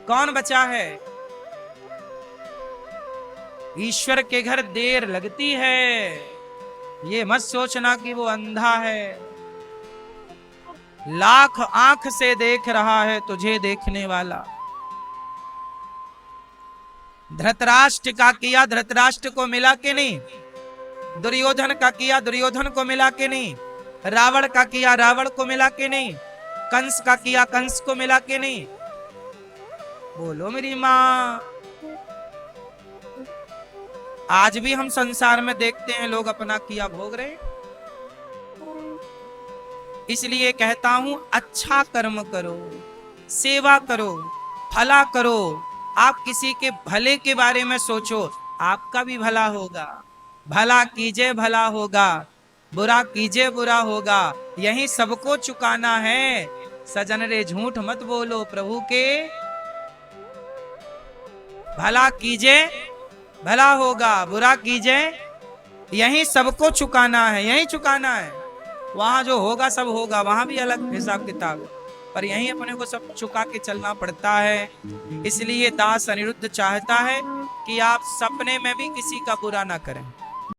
कौन बचा है? ईश्वर के घर देर लगती है, ये मत सोचना कि वो अंधा है। लाख आंख से देख रहा है तुझे देखने वाला। धृतराष्ट्र का किया धृतराष्ट्र को मिला के नहीं, दुर्योधन का किया दुर्योधन को मिला के नहीं, रावण का किया रावण को मिला के नहीं, कंस का किया कंस को मिला के नहीं। बोलो मेरी मां। आज भी हम संसार में देखते हैं लोग अपना किया भोग रहे। इसलिए कहता हूं, अच्छा कर्म करो, सेवा करो, भला करो। आप किसी के भले के बारे में सोचो, आपका भी भला होगा। भला कीजिए भला होगा, बुरा कीजिए बुरा होगा। यही सबको चुकाना है। सजन रे झूठ मत बोलो प्रभु के। भला कीजिए भला होगा, बुरा कीजिए, यही सबको चुकाना है, यही चुकाना है। वहां जो होगा सब होगा, वहां भी अलग हिसाब किताब, पर यहीं अपने को सब चुका के चलना पड़ता है। इसलिए दास अनिरुद्ध चाहता है कि आप सपने में भी किसी का बुरा ना करें।